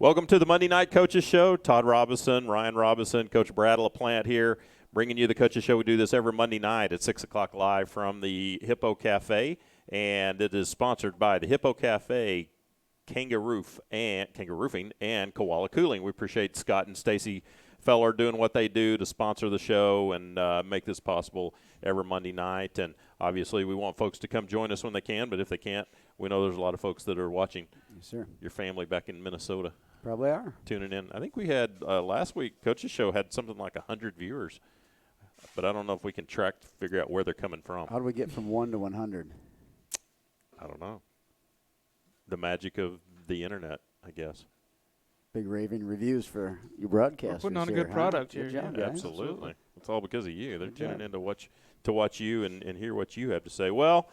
Welcome to the Monday Night Coaches Show. Todd Robinson, Ryan Robinson, Coach Brad LaPlante here, bringing you the Coaches Show. We do this every Monday night at 6 o'clock live from the Hippo Cafe, and it is sponsored by the Hippo Cafe, Kangaroofing, and Koala Cooling. We appreciate Scott and Stacy Feller doing what they do to sponsor the show and make this possible every Monday night. And obviously we want folks to come join us when they can, but if they can't, we know there's a lot of folks that are watching. Yes, sir. Your family back in Minnesota. Probably are. Tuning in. I think we had last week, Coach's Show had something like 100 viewers, but I don't know if we can figure out where they're coming from. How do we get from 1 to 100? I don't know. The magic of the internet, I guess. Big raving reviews for you broadcasters. We're putting on a here, good product Good here. job, Yeah, guys. absolutely. It's all because of you. They're Good tuning job. in to watch you and hear what you have to say. Well,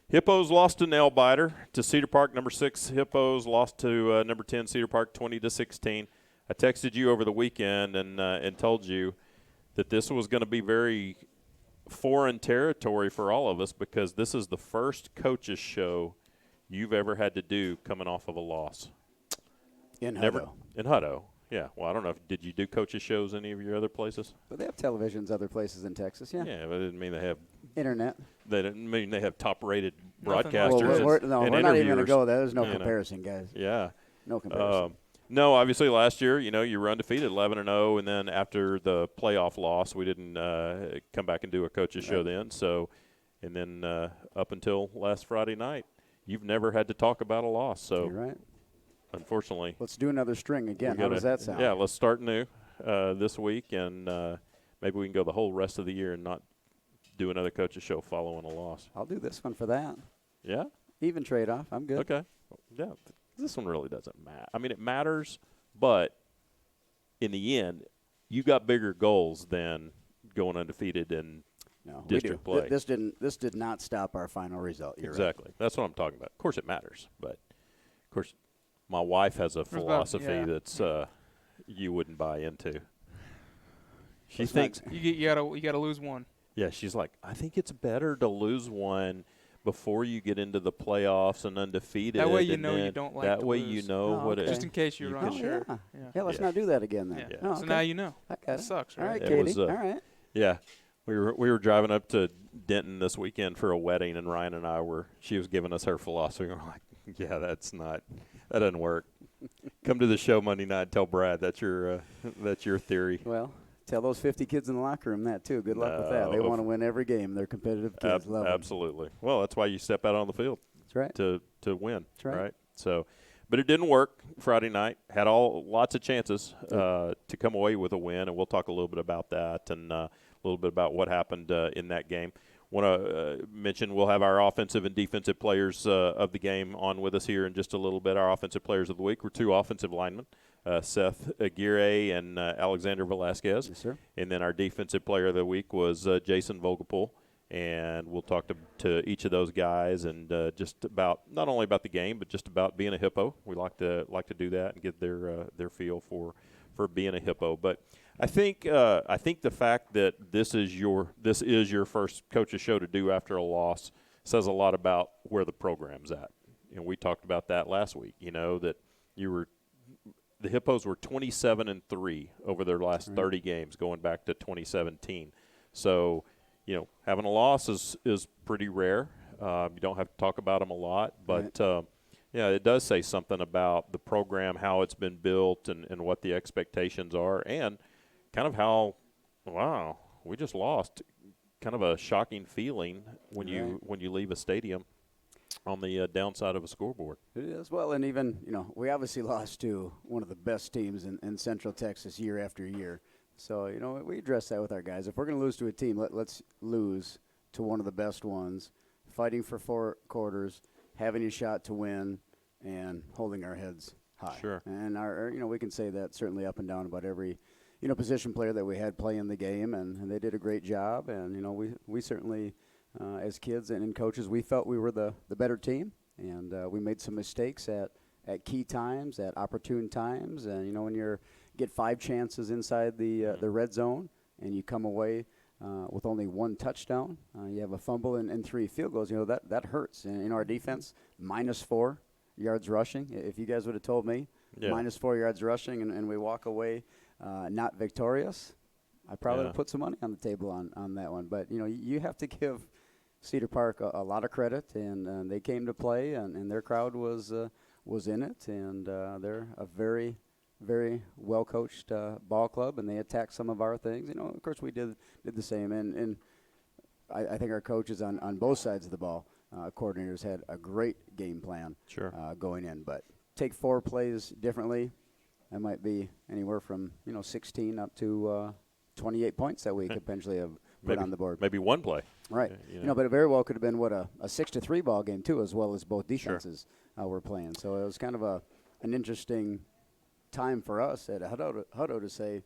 Hippos lost to Nail-Biter to Cedar Park. Number 6 Hippos lost to number 10 Cedar Park 20-16. I texted you over the weekend and told you that this was going to be very foreign territory for all of us because this is the first coaches show you've ever had to do coming off of a loss. In Never Hutto. in Hutto. Yeah. Well, I don't know. Did you do coaches shows any of your other places? But they have televisions other places in Texas, yeah. Yeah, but it didn't mean they have. Internet. They didn't mean they have top-rated Nothing like broadcasters. that. We're and not even going to interviewers. go there. There's no You know. comparison, guys. Yeah. No comparison. No, obviously last year, you were undefeated, 11-0, and then after the playoff loss, we didn't come back and do a coaches show then. So, and then up until last Friday night, you've never had to talk about a loss. So, You're right. unfortunately, Let's do another string again. How does that sound? Yeah, let's start new this week, and maybe we can go the whole rest of the year and not do another coaches show following a loss. I'll do this one for that. Yeah? Even trade-off. I'm good. Okay. Yeah, this one really doesn't matter. I mean, it matters, but in the end, you got bigger goals than going undefeated in No, district we do. play. This did not stop our final result. You're Exactly. That's what I'm talking about. Of course it matters, but of course my wife has a philosophy that's you wouldn't buy into. She thinks You gotta lose one. yeah, she's like, I think it's better to lose one before you get into the playoffs and undefeated. That way you and know you then don't like That to way lose. you know Oh, what it okay. Just in case you're You wrong. Oh, could- yeah. Yeah. Yeah, let's Yeah. not do that again then. Yeah. Oh, So okay. now you know. I got That it. sucks, All right? right, It Katie. was, All right. Yeah, we were driving up to Denton this weekend for a wedding, and Ryan and I she was giving us her philosophy. And we're like, yeah, that doesn't work. Come to the show Monday night. Tell Brad that's your theory. Well, tell those 50 kids in the locker room that, too. Good luck with that. They No. want to win every game. They're competitive kids. Love 'em. Absolutely. Well, that's why you step out on the field That's right. to win. That's right. So, but it didn't work Friday night. Had lots of chances to come away with a win, and we'll talk a little bit about that and a little bit about what happened in that game. Want to mention we'll have our offensive and defensive players of the game on with us here in just a little bit. Our offensive players of the week were 2 offensive linemen, Seth Aguirre and Alexander Velasquez. Yes, sir. And then our defensive player of the week was Jason Vogelpool. And we'll talk to each of those guys and just about not only about the game, but just about being a Hippo. We like to do that and get their feel for being a Hippo. But I think the fact that this is your first coach's show to do after a loss says a lot about where the program's at. And we talked about that last week. That the Hippos were 27-3 over their last 30 games going back to 2017. So, having a loss is pretty rare. You don't have to talk about them a lot, but it does say something about the program, how it's been built, and what the expectations are, and kind of how, wow, we just lost. Kind of a shocking feeling when you leave a stadium on the downside of a scoreboard. It is. Well, and even, we obviously lost to one of the best teams in Central Texas year after year. So, we address that with our guys. If we're going to lose to a team, let's lose to one of the best ones, fighting for 4 quarters, having a shot to win, and holding our heads high. Sure. And we can say that certainly up and down about every, position player that we had playing the game, and they did a great job. And, we certainly, as kids and coaches, we felt we were the better team, and we made some mistakes at key times, at opportune times. And, when you get 5 chances inside the red zone and you come away with only 1 touchdown, you have a fumble and 3 field goals, that hurts. And in our defense, -4 yards rushing. If you guys would have told me Yeah. minus 4 yards rushing, and we walk away not victorious, I probably would put some money on the table on that one. But, you have to give Cedar Park a lot of credit, and they came to play, and their crowd was in it, and they're a very, very well-coached ball club, and they attacked some of our things. Of course, we did the same, and I think our coaches on both sides of the ball, coordinators, had a great game plan going in. But take 4 plays differently, that might be anywhere from 16 up to 28 points that we could potentially have put on the board. Maybe one play. Right. But it very well could have been a 6-3 ball game too, as well as both defenses were playing. So it was kind of an interesting time for us at Hutto to say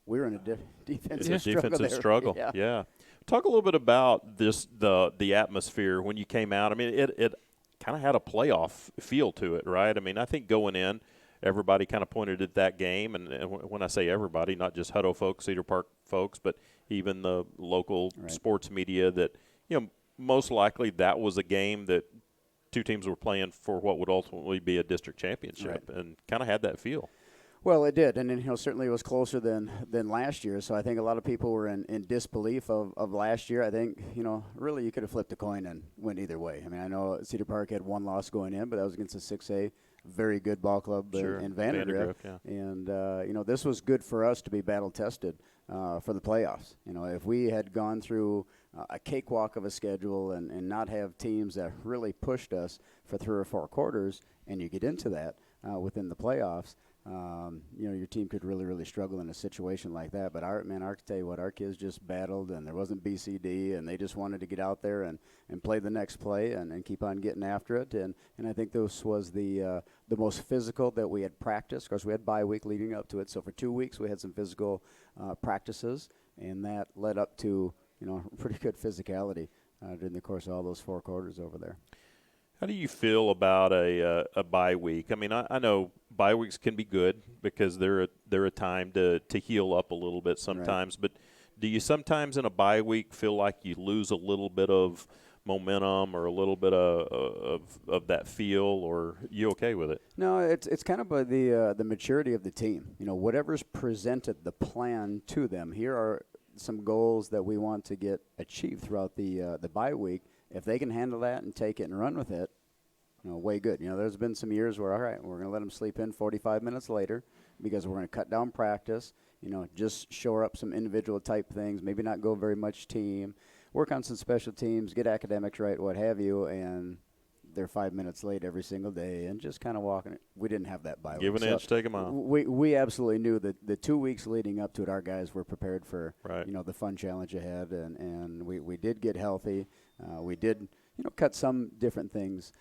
we're in a defensive struggle. Yeah. Talk a little bit about the atmosphere when you came out. I mean, it kind of had a playoff feel to it, right? I mean, I think going in, everybody kind of pointed at that game, and when I say everybody, not just Hutto folks, Cedar Park folks, but even the local sports media, that most likely that was a game that two teams were playing for what would ultimately be a district championship, and kind of had that feel. Well, it did, and certainly it was closer than last year. So I think a lot of people were in disbelief of last year. I think really you could have flipped a coin and went either way. I mean, I know Cedar Park had 1 loss going in, but that was against a 6A, very good ball club in Vandergrift. And this was good for us to be battle tested for the playoffs. If we had gone through a cakewalk of a schedule and not have teams that really pushed us for 3 or 4 quarters, and you get into that within the playoffs. Your team could really, really struggle in a situation like that. But I can tell you what, our kids just battled, and there wasn't BCD, and they just wanted to get out there and play the next play and keep on getting after it. And I think this was the most physical that we had practiced. Of course, we had bye week leading up to it. So for 2 weeks, we had some physical practices, and that led up to, pretty good physicality during the course of all those 4 quarters over there. How do you feel about a bye week? I mean, I know bye weeks can be good because they're a time to heal up a little bit sometimes. But do you sometimes in a bye week feel like you lose a little bit of momentum or a little bit of that feel, or are you okay with it? No, it's kind of the maturity of the team. Whatever's presented, the plan to them. Here are some goals that we want to get achieved throughout the bye week. If they can handle that and take it and run with it, way good. There's been some years where, all right, we're going to let them sleep in 45 minutes later because we're going to cut down practice, just shore up some individual type things, maybe not go very much team, work on some special teams, get academics right, what have you, and they're 5 minutes late every single day and just kind of walking it. We didn't have that bye week. Give an inch, take a mile. We absolutely knew that the 2 weeks leading up to it, our guys were prepared for, the fun challenge ahead, and we did get healthy. We did, cut some different things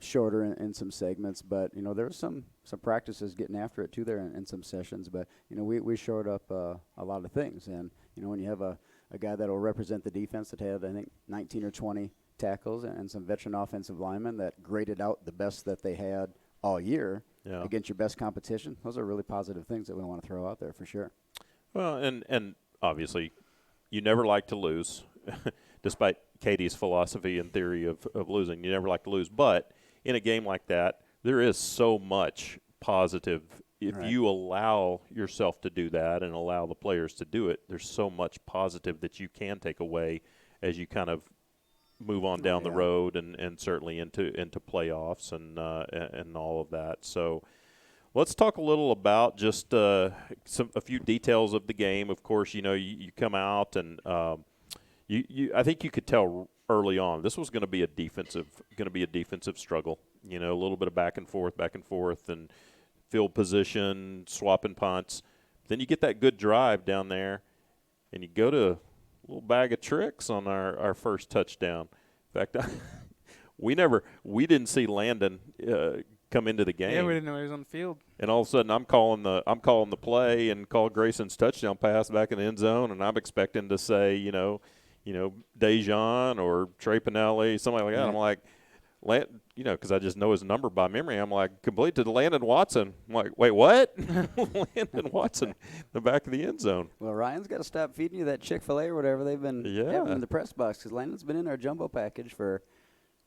shorter in some segments, but, there was some practices getting after it, too, there in some sessions. But, we shored up a lot of things. And, when you have a guy that will represent the defense that had, I think, 19 or 20 tackles and some veteran offensive linemen that graded out the best that they had all year against your best competition, those are really positive things that we want to throw out there for sure. Well, and obviously you never like to lose. Despite Katie's philosophy and theory of losing, you never like to lose. But in a game like that, there is so much positive. If you allow yourself to do that and allow the players to do it, there's so much positive that you can take away as you kind of move on down the road and certainly into playoffs and all of that. So let's talk a little about just a few details of the game. Of course, you come out and I think you could tell early on this was going to be a defensive struggle. A little bit of back and forth, and field position, swapping punts. Then you get that good drive down there, and you go to a little bag of tricks on our first touchdown. In fact, we didn't see Landon come into the game. Yeah, we didn't know he was on the field. And all of a sudden, I'm calling the play and call Grayson's touchdown pass back in the end zone, and I'm expecting to say, Dejan or Trey Penalties, somebody like that. I'm like, because I just know his number by memory. I'm like, complete to Landon Watson. I'm like, wait, what? Landon Watson, the back of the end zone. Well, Ryan's got to stop feeding you that Chick-fil-A or whatever they've been having in the press box, because Landon's been in our jumbo package for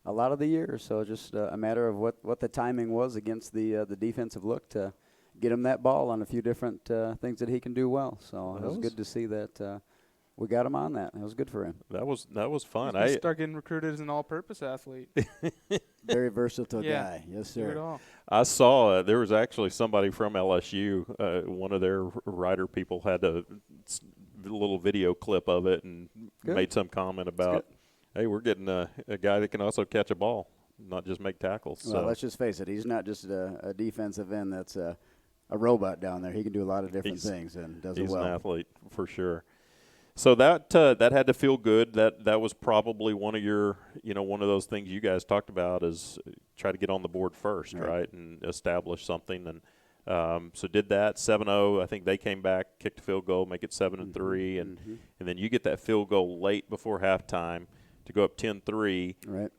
a lot of the year. So just a matter of what the timing was against the defensive look to get him that ball on a few different things that he can do well. So it was good to see that we got him on that. It was good for him. That was fun. He's gonna start getting recruited as an all-purpose athlete. Very versatile Yeah. guy. Yes, Do it sir. all. I saw there was actually somebody from LSU. One of their writer people had a little video clip of it and Good. made some comment about, hey, we're getting a guy that can also catch a ball, not just make tackles. Well, So let's just face it. He's not just a defensive end that's a robot down there. He can do a lot of different things and does it he's well. an athlete for sure. So that had to feel good. That was probably one of your, one of those things you guys talked about is try to get on the board first, right, and establish something. And so did that 7-0. I think they came back, kicked a field goal, make it 7-3, and then you get that field goal late before halftime to go up 10-3. Right.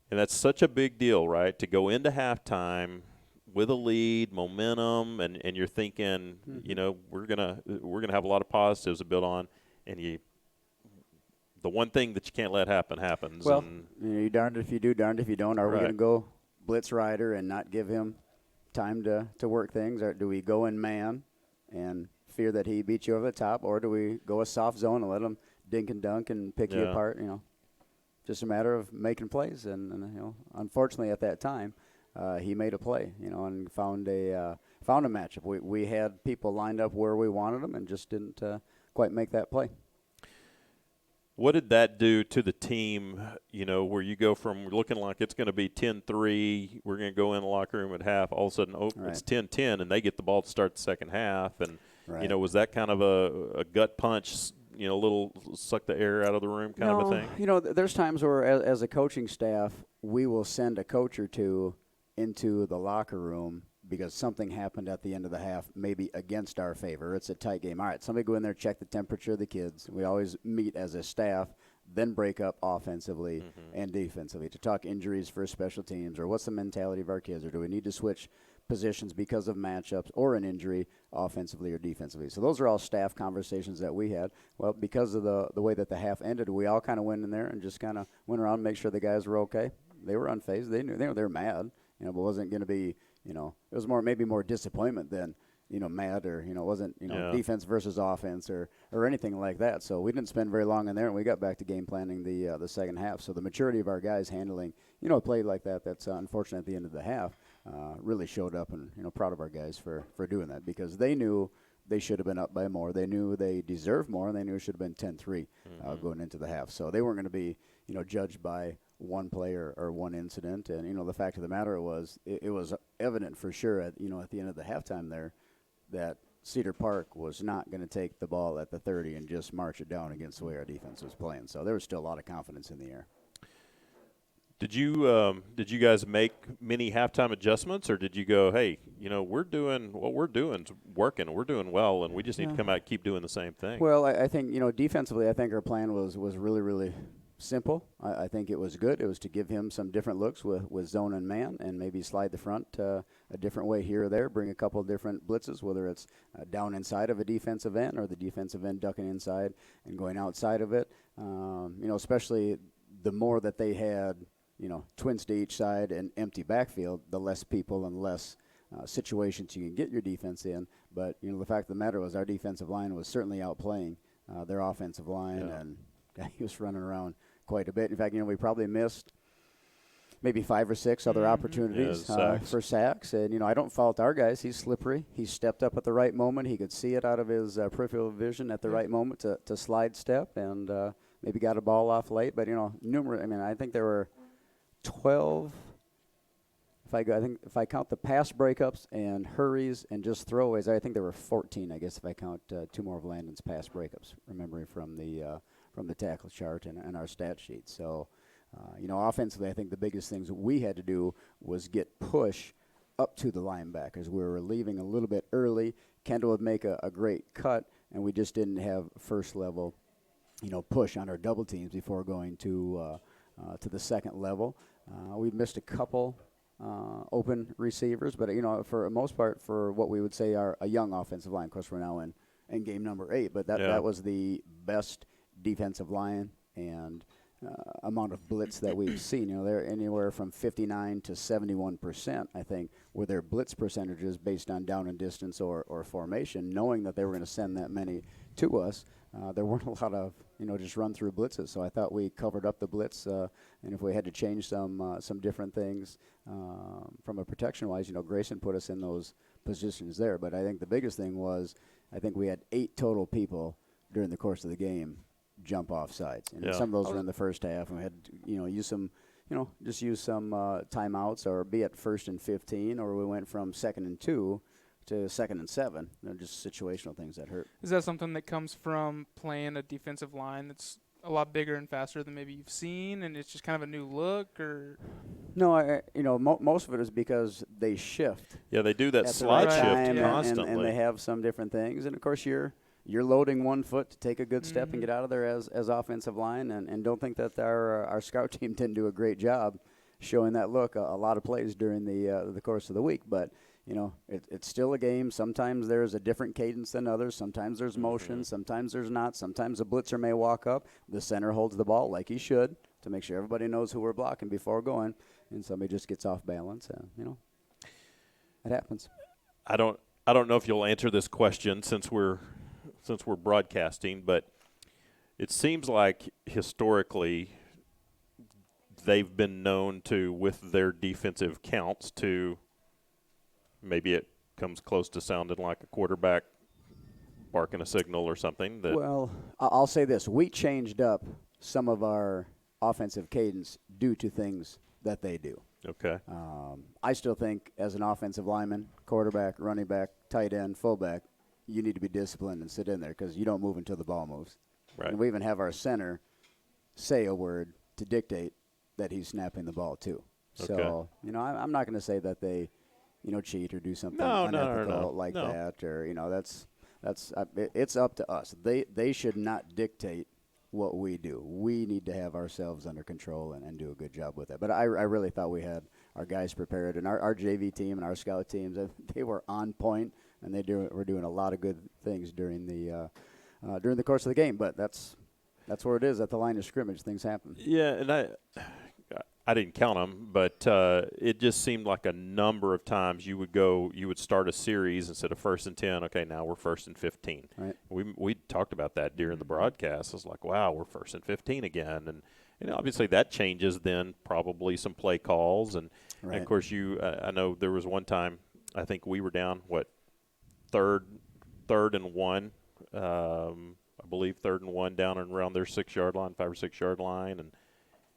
And that's such a big deal, right, to go into halftime with a lead, momentum, and you're thinking, we're gonna have a lot of positives to build on. And the one thing that you can't let happen happens. Well, and you're darned if you do, darned if you don't. Are we Right. going to go blitz rider and not give him time to work things? Or do we go in man and fear that he beats you over the top? Or do we go a soft zone and let him dink and dunk and pick you apart? Just a matter of making plays. And unfortunately at that time, he made a play, and found a matchup. We had people lined up where we wanted them and just didn't quite make that play. what did that do to the team, where you go from looking like it's going to be 10-3, we're going to go in the locker room at half, all of a sudden, it's 10-10, and they get the ball to start the second half. And, was that kind of a gut punch, little suck the air out of the room kind of a thing? There's times where as a coaching staff, we will send a coach or two into the locker room because something happened at the end of the half, maybe against our favor. It's a tight game. All right, somebody go in there, check the temperature of the kids. We always meet as a staff, then break up offensively and defensively to talk injuries for special teams or what's the mentality of our kids, or do we need to switch positions because of matchups or an injury offensively or defensively. So those are all staff conversations that we had. Well, because of the way that the half ended, we all kind of went in there and just kind of went around and make sure the guys were okay. They were unfazed. They knew they were mad, but it wasn't going to be, it was maybe more disappointment than, mad or, it wasn't, defense versus offense or anything like that. So we didn't spend very long in there, and we got back to game planning the second half. So the maturity of our guys handling, a play like that's unfortunate at the end of the half, really showed up, and, proud of our guys for doing that because they knew they should have been up by more. They knew they deserved more, and they knew it should have been 10-3 going into the half. So they weren't going to be, judged by one play or one incident. And, the fact of the matter was it was evident for sure at the end of the halftime there that Cedar Park was not going to take the ball at the 30 and just march it down against the way our defense was playing. So there was still a lot of confidence in the air. Did you guys make many halftime adjustments, or did you go, hey, we're doing what we're doing is working, we're doing well, and we just need to come out and keep doing the same thing? Well, I think, defensively, I think our plan was really, really simple. I think it was good. It was to give him some different looks with zone and man and maybe slide the front a different way here or there, bring a couple of different blitzes, whether it's down inside of a defensive end or the defensive end ducking inside and going outside of it. Especially the more that they had, twins to each side and empty backfield, the less people and less situations you can get your defense in. But, the fact of the matter was our defensive line was certainly outplaying their offensive line, and he was running around quite a bit. In fact, we probably missed maybe 5 or 6 other opportunities for sacks. And, I don't fault our guys. He's slippery. He stepped up at the right moment. He could see it out of his peripheral vision at the right moment to slide step and maybe got a ball off late. But, I think there were 12. If I count the pass breakups and hurries and just throwaways, I think there were 14. I guess if I count 2 more of Landon's pass breakups, remembering from the tackle chart and our stat sheet. So, offensively, I think the biggest things we had to do was get push up to the linebackers. We were leaving a little bit early. Kendall would make a great cut, and we just didn't have first level, push on our double teams before going to the second level. We missed a couple open receivers, but for the most part, for what we would say are a young offensive line. Of course, we're now in game number 8, but that was the best defensive line, and amount of blitz that we've seen. You know, they're anywhere from 59 to 71%, I think, were their blitz percentages based on down and distance or formation, knowing that they were going to send that many to us. There weren't a lot of, just run through blitzes. So I thought we covered up the blitz. And if we had to change some different things from a protection wise, Grayson put us in those positions there. But I think the biggest thing was, I think we had 8 total people during the course of the game jump off sides. And some of those were in the first half, and we had to, use some, just use some timeouts, or be at 1st and 15, or we went from 2nd and 2 to 2nd and 7. Just situational things that hurt. Is that something that comes from playing a defensive line that's a lot bigger and faster than maybe you've seen, and it's just kind of a new look, or? No, most of it is because they shift. Yeah, they do that at slide the right shift time, constantly. and they have some different things. And of course, you're loading one foot to take a good step and get out of there as offensive line, and don't think that our scout team didn't do a great job showing that look a lot of plays during the course of the week. But it's still a game. Sometimes there's a different cadence than others. Sometimes there's motion. Sometimes there's not. Sometimes the blitzer may walk up. The center holds the ball like he should to make sure everybody knows who we're blocking before going, and somebody just gets off balance. It happens. I don't know if you'll answer this question since we're broadcasting, but it seems like historically they've been known to, with their defensive counts, to maybe it comes close to sounding like a quarterback barking a signal or something. Well, I'll say this. We changed up some of our offensive cadence due to things that they do. Okay. I still think as an offensive lineman, quarterback, running back, tight end, fullback, you need to be disciplined and sit in there because you don't move until the ball moves. Right. And we even have our center say a word to dictate that he's snapping the ball too. Okay. So, I'm not going to say that they, cheat or do something No, unethical like no. that, or that's it's up to us. They should not dictate what we do. We need to have ourselves under control and do a good job with it. But I really thought we had our guys prepared, and our JV team and our scout teams, they were on point, and were doing a lot of good things during the course of the game. But that's where it is at the line of scrimmage. Things happen. Yeah, and I didn't count them, but it just seemed like a number of times you would start a series instead of 1st and 10. Okay, now we're 1st and 15. Right. We talked about that during the broadcast. I was like, wow, we're 1st and 15 again, and obviously that changes then probably some play calls, and of course I know there was one time I think we were down third and 1. I believe 3rd and 1 down and around their 6-yard line, 5 or 6 yard line,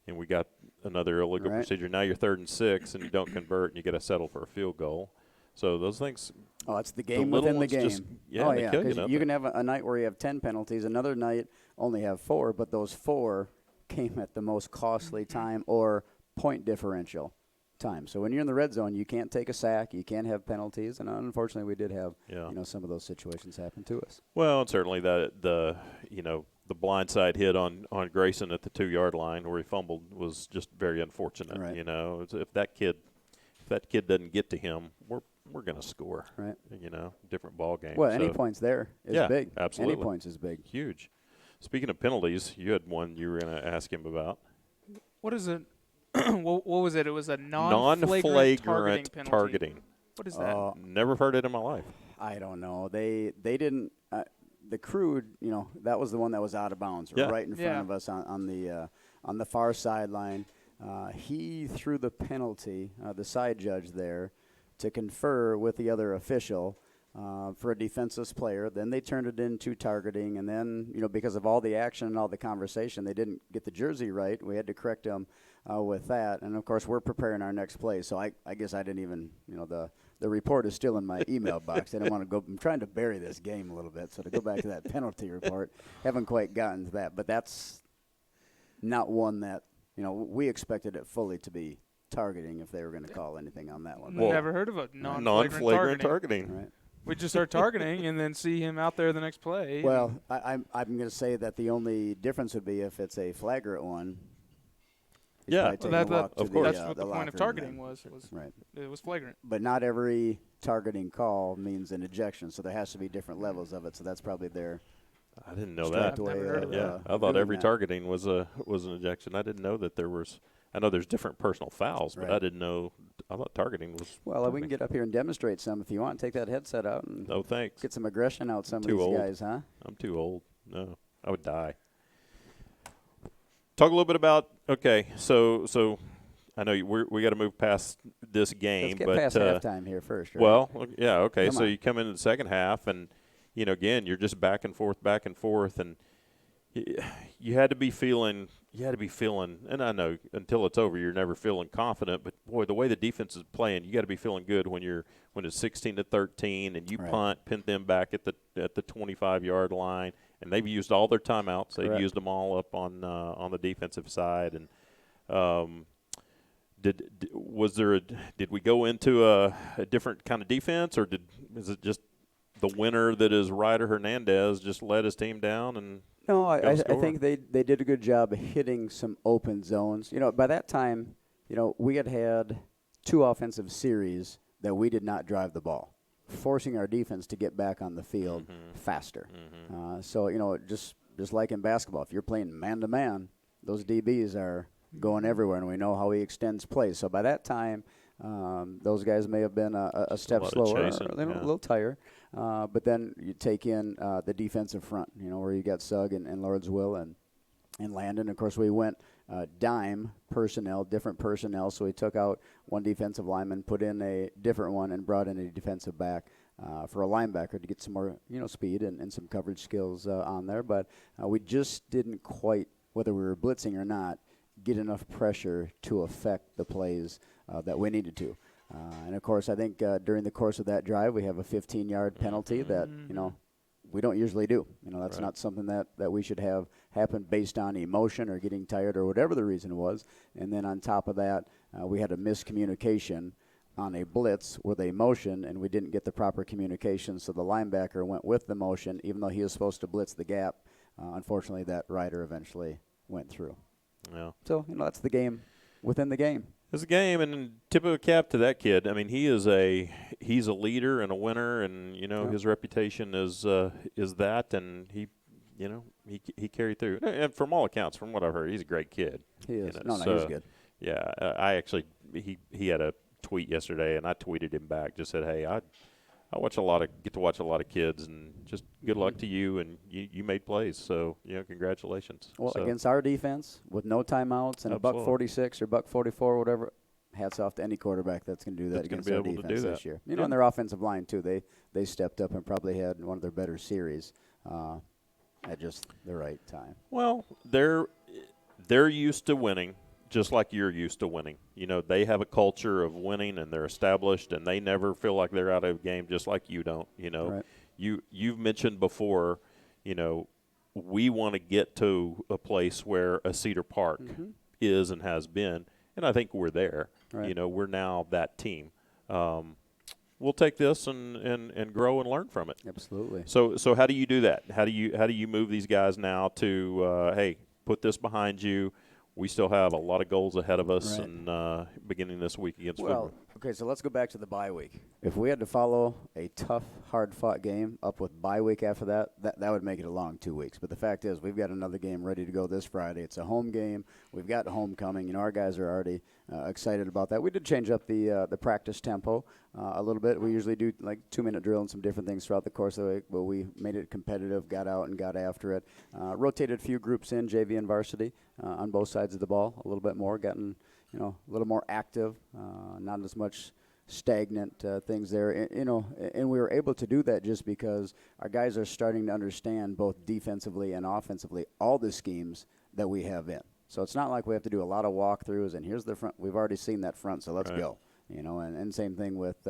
and we got another illegal procedure. Now you're 3rd and 6, and you don't convert, and you got to settle for a field goal. So those things. Oh, it's the game within the game. They kill because you can have a night where you have 10 penalties, another night only have 4, but those 4 came at the most costly time or point differential time. So when you're in the red zone, you can't take a sack, you can't have penalties, and unfortunately we did have some of those situations happen to us. Well, and certainly the blindside hit on Grayson at the 2-yard line where he fumbled was just very unfortunate. Right. If that kid doesn't get to him, we're going to score. Right. Different ball game. Well, any points there is big. Absolutely. Any points is big. Huge. Speaking of penalties, you had one you were going to ask him about. What is it? What was it? It was a non-flagrant targeting. What is that? Never heard it in my life. I don't know. They didn't. The crude, that was the one that was out of bounds, right in front of us on the far sideline. He threw the penalty, the side judge there, to confer with the other official for a defenseless player. Then they turned it into targeting, and then because of all the action and all the conversation, they didn't get the jersey right. We had to correct them with that, and of course we're preparing our next play. So I guess I didn't even the report is still in my email box. I didn't want to go. I'm trying to bury this game a little bit, so to go back to that penalty report, haven't quite gotten to that. But that's not one that we expected it fully to be targeting if they were going to call anything on that one. Never heard of a non-flagrant targeting. Right. We just start targeting and then see him out there the next play. Well, I'm going to say that the only difference would be if it's a flagrant one. Yeah, of course. That's what the point of targeting was. Right. It was flagrant. But not every targeting call means an ejection, so there has to be different levels of it. So that's probably their I didn't know striped that. I've away. never heard of Yeah, I thought doing every that. targeting was an ejection. I didn't know that there was. I know there's different personal fouls, but I Right. didn't know. I thought targeting was. Well, we targeting. can get up here and demonstrate some if you want. Take that headset out and No thanks. get some aggression out some of Too these old. guys, huh? I'm too old. No, I would die. Talk a little bit about. Okay, so I know we got to move past this game, Let's get but past halftime here first, right? well, yeah, okay. Come So on. you come into the second half, and again, you're just back and forth, and you had to be feeling. You had to be feeling, and I know until it's over, you're never feeling confident. But boy, the way the defense is playing, you got to be feeling good when it's 16-13, and you Right. pin them back at the 25-yard line, and they've used all their timeouts. They've Correct. used them all up on the defensive side, and did we go into a different kind of defense, or is it just the winner that is Ryder Hernandez just let his team down and No, go I score? think they did a good job of hitting some open zones. By that time, we had 2 offensive series that we did not drive the ball, forcing our defense to get back on the field faster. So, just like in basketball, if you're playing man-to-man, those DBs are going everywhere, and we know how he extends plays. So by that time, those guys may have been a step lot of slower, chasing, or a yeah. little tired. But then you take in the defensive front, where you got Sugg and Lordsville and Landon. Of course, we went dime personnel, different personnel. So we took out one defensive lineman, put in a different one, and brought in a defensive back for a linebacker to get some more, speed and some coverage skills on there. But we just didn't quite, whether we were blitzing or not, get enough pressure to affect the plays that we needed to. And, of course, I think during the course of that drive, we have a 15-yard penalty that, we don't usually do. That's Right. not something that we should have happen based on emotion or getting tired or whatever the reason was. And then on top of that, we had a miscommunication on a blitz with a motion, and we didn't get the proper communication, so the linebacker went with the motion, even though he was supposed to blitz the gap. Unfortunately, that rider eventually went through. Yeah. So, that's the game within the game. It's a game, and tip of the cap to that kid. I mean, he's a leader and a winner, and his reputation is that, and he carried through. And from all accounts, from what I've heard, he's a great kid. He is. So, he's good. Yeah, I actually he had a tweet yesterday, and I tweeted him back. Just said, hey, I get to watch a lot of kids, and just good luck to you, and you made plays, so congratulations. Well, So, against our defense, with no timeouts and Absolutely. a $1.46 or $1.44, whatever, hats off to any quarterback that's going to do that That's gonna against be our able to defense do this that. year. Yeah. And their offensive line too. They stepped up and probably had one of their better series at just the right time. well, they're used to winning, just like you're used to winning. They have a culture of winning, and they're established, and they never feel like they're out of a game, just like you don't. Right. You've mentioned before, we want to get to a place where a Cedar Park is and has been, and I think we're there. Right. We're now that team. We'll take this and grow and learn from it. Absolutely. So how do you do that? How do you move these guys now to hey, put this behind you? We still have a lot of goals ahead of us, Right. and beginning this week against Well, Woodward. okay, so let's go back to the bye week. If we had to follow a tough, hard-fought game up with bye week after that would make it a long 2 weeks. But the fact is, we've got another game ready to go this Friday. It's a home game. We've got homecoming. Our guys are already excited about that. We did change up the practice tempo a little bit. We usually do like 2-minute drill and some different things throughout the course of the week, but we made it competitive, got out and got after it. Rotated a few groups in, JV and varsity, on both sides of the ball a little bit more, gotten a little more active, not as much stagnant things there. And we were able to do that just because our guys are starting to understand both defensively and offensively all the schemes that we have in. So it's not like we have to do a lot of walkthroughs, and here's the front. We've already seen that front, so let's Right. go. And same thing with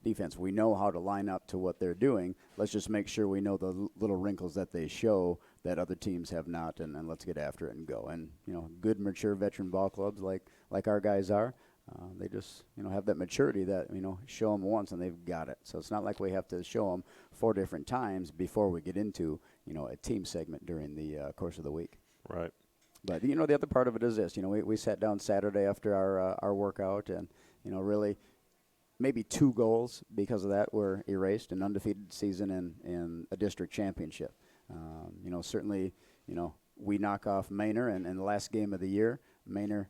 defense. We know how to line up to what they're doing. Let's just make sure we know the little wrinkles that they show that other teams have not, and let's get after it and go. And, good, mature veteran ball clubs like our guys are, they just, have that maturity that, show them once and they've got it. So it's not like we have to show them 4 different times before we get into, a team segment during the course of the week. Right. But, the other part of it is this. We sat down Saturday after our workout, and, really maybe 2 goals because of that were erased, an undefeated season and a district championship. Certainly, we knock off Manor in the last game of the year. Manor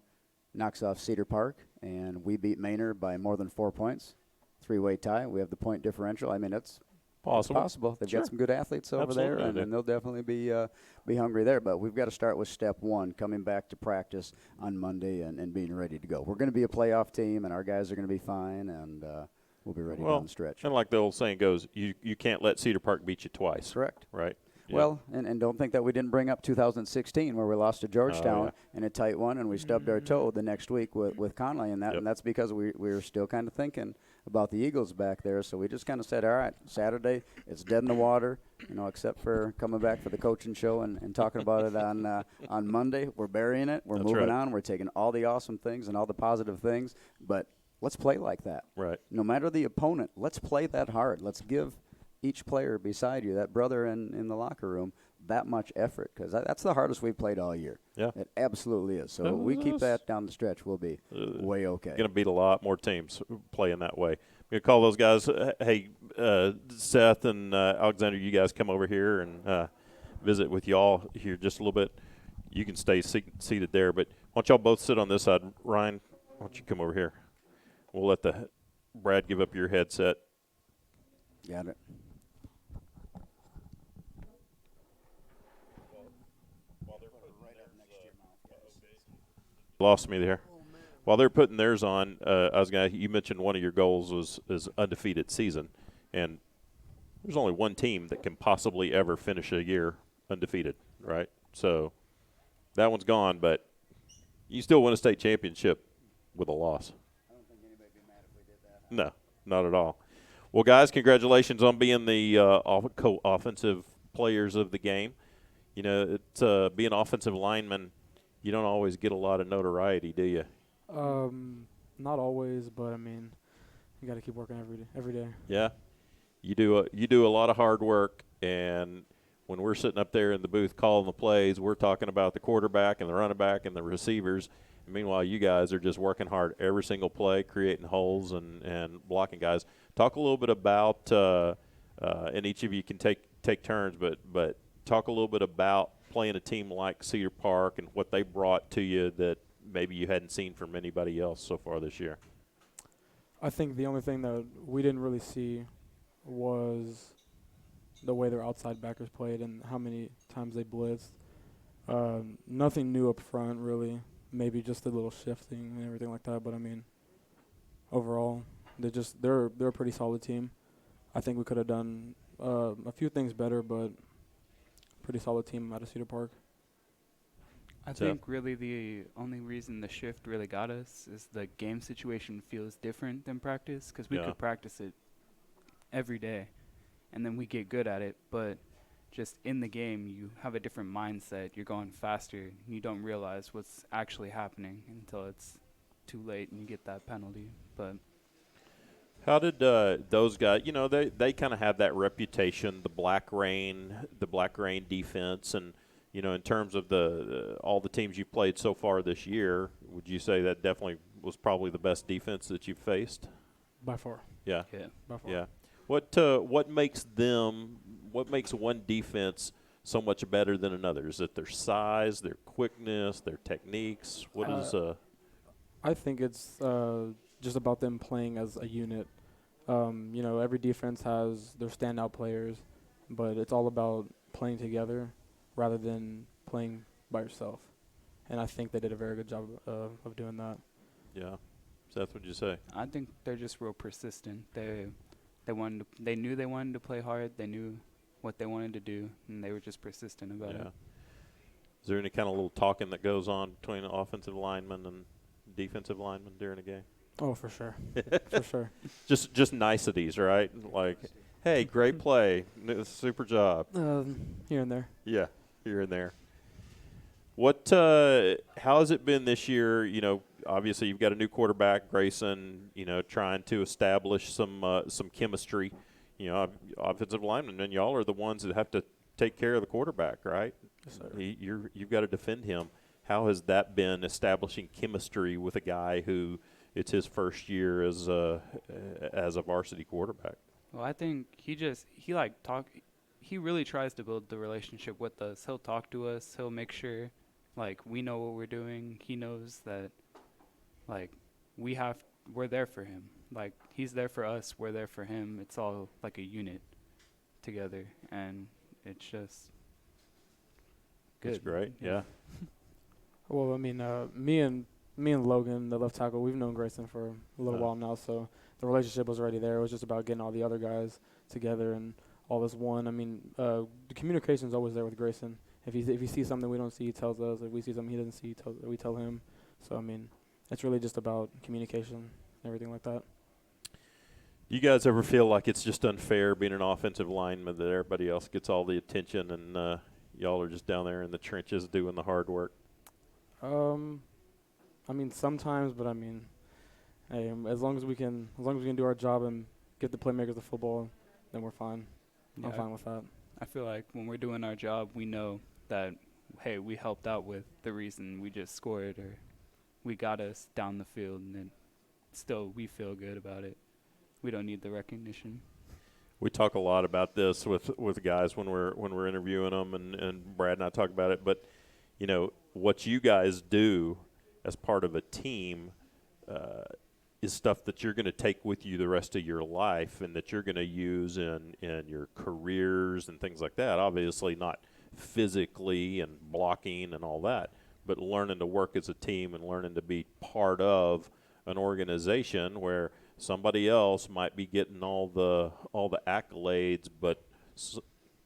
knocks off Cedar Park, and we beat Manor by more than 4 points. Three-way tie. We have the point differential. I mean, it's possible. They've got some good athletes over there, and they'll definitely be hungry there. But we've got to start with step one, coming back to practice on Monday and being ready to go. We're going to be a playoff team, and our guys are going to be fine, and we'll be ready down the stretch. And like the old saying goes, you can't let Cedar Park beat you twice. Correct. Right. Yeah. Well, and don't think that we didn't bring up 2016 where we lost to Georgetown in a tight one, and we stubbed our toe the next week with Conley, and that's because we were still kind of thinking about the Eagles back there. So we just kind of said, all right, Saturday, it's dead in the water, except for coming back for the coaching show and talking about it on Monday. We're burying it. We're moving on. We're taking all the awesome things and all the positive things, but let's play like that. Right. No matter the opponent, let's play that hard. Let's give each player beside you, that brother in the locker room, that much effort, because that's the hardest we've played all year. Yeah. It absolutely is. So we keep that down the stretch, we'll be way okay. Going to beat a lot more teams playing that way. I'm going to call those guys, hey, Seth and Alexander, you guys come over here and visit with y'all here just a little bit. You can stay seated there, but why don't y'all both sit on this side. Ryan, why don't you come over here? We'll let Brad give up your headset. Got it. Lost me there. While they're putting theirs on, you mentioned one of your goals is undefeated season, and there's only one team that can possibly ever finish a year undefeated, right? So that one's gone, but you still win a state championship with a loss. I don't think anybody would be mad if we did that. No, not at all. Well, guys, congratulations on being the offensive players of the game. It's being offensive lineman. You don't always get a lot of notoriety, do you? Not always, but I mean, you got to keep working every day. Yeah, you do a lot of hard work, and when we're sitting up there in the booth calling the plays, we're talking about the quarterback and the running back and the receivers. And meanwhile, you guys are just working hard every single play, creating holes and blocking guys. Talk a little bit about, and each of you can take turns, but talk a little bit about playing a team like Cedar Park and what they brought to you that maybe you hadn't seen from anybody else so far this year. I think the only thing that we didn't really see was the way their outside backers played and how many times they blitzed. Nothing new up front, really. Maybe just a little shifting and everything like that. But, I mean, overall, they're a pretty solid team. I think we could have done a few things better, but pretty solid team out of Cedar Park. I think really the only reason the shift really got us is the game situation feels different than practice, because we could practice it every day and then we get good at it, but just in the game you have a different mindset. You're going faster. You don't realize what's actually happening until it's too late and you get that penalty. But how did those guys, they kind of have that reputation, the Black Rain defense, and in terms of all the teams you've played so far this year, would you say that definitely was probably the best defense that you've faced? By far. Yeah. By far. Yeah. What makes one defense so much better than another? Is it their size, their quickness, their techniques? I think it's just about them playing as a unit. Every defense has their standout players, but it's all about playing together rather than playing by yourself. And I think they did a very good job of doing that. Yeah. Seth, what'd you say? I think they're just real persistent. They knew they wanted to play hard. They knew what they wanted to do, and they were just persistent about it. Is there any kind of little talking that goes on between offensive linemen and defensive linemen during a game? Oh, for sure. For sure. Just niceties, right? Like, hey, great play, super job. Here and there. Yeah, here and there. How has it been this year? Obviously you've got a new quarterback, Grayson. Trying to establish some chemistry. Offensive linemen, and y'all are the ones that have to take care of the quarterback, right? Yes, sir. You've got to defend him. How has that been establishing chemistry with a guy who it's his first year as a varsity quarterback? Well, I think he he really tries to build the relationship with us. He'll talk to us. He'll make sure, like, we know what we're doing. He knows that, like, we're there for him. Like, he's there for us. We're there for him. It's all like a unit together, and it's just good. That's great. Yeah. Well, I mean, me and Logan, the left tackle, we've known Grayson for a little while now, so the relationship was already there. It was just about getting all the other guys together and all as one. I mean, the communication's always there with Grayson. If he sees something we don't see, he tells us. If we see something he doesn't see, we tell him. So, I mean, it's really just about communication and everything like that. You guys ever feel like it's just unfair being an offensive lineman that everybody else gets all the attention and y'all are just down there in the trenches doing the hard work? I mean, sometimes, but I mean, hey, as long as we can do our job and get the playmakers the football, then we're fine. Yeah, I'm fine with that. I feel like when we're doing our job, we know that, hey, we helped out with the reason we just scored, or we got us down the field, and then still we feel good about it. We don't need the recognition. We talk a lot about this with guys when we're interviewing them, and Brad and I talk about it. But you know what you guys do as part of a team is stuff that you're going to take with you the rest of your life, and that you're going to use in your careers and things like that. Obviously, not physically and blocking and all that, but learning to work as a team and learning to be part of an organization where somebody else might be getting all the accolades, but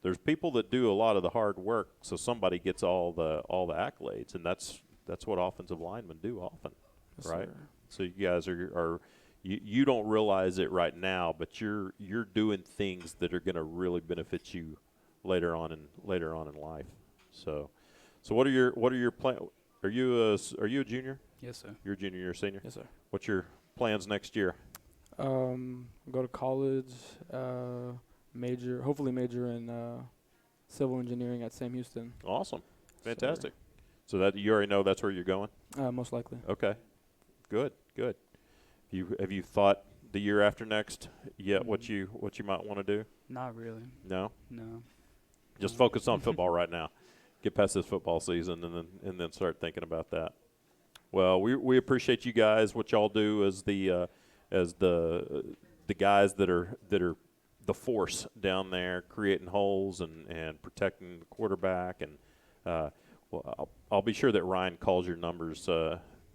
there's people that do a lot of the hard work, so somebody gets all the accolades, and that's what offensive linemen do often, Yes, right? sir. So you guys are you don't realize it right now, but you're doing things that are going to really benefit you later on in life. So what are your plans? Are you a junior? Yes, sir. You're a junior. You're a senior. Yes, sir. What's your plans next year? Go to college, hopefully major in civil engineering at Sam Houston. Awesome, fantastic. So that you already know that's where you're going. Most likely. Okay, good. Have you thought the year after next yet what you might want to do? Not really. No. Just No. focus on football right now. Get past this football season and then start thinking about that. Well, we appreciate you guys. What y'all do as the guys that are the force down there, creating holes and protecting the quarterback. And I'll be sure that Ryan calls your numbers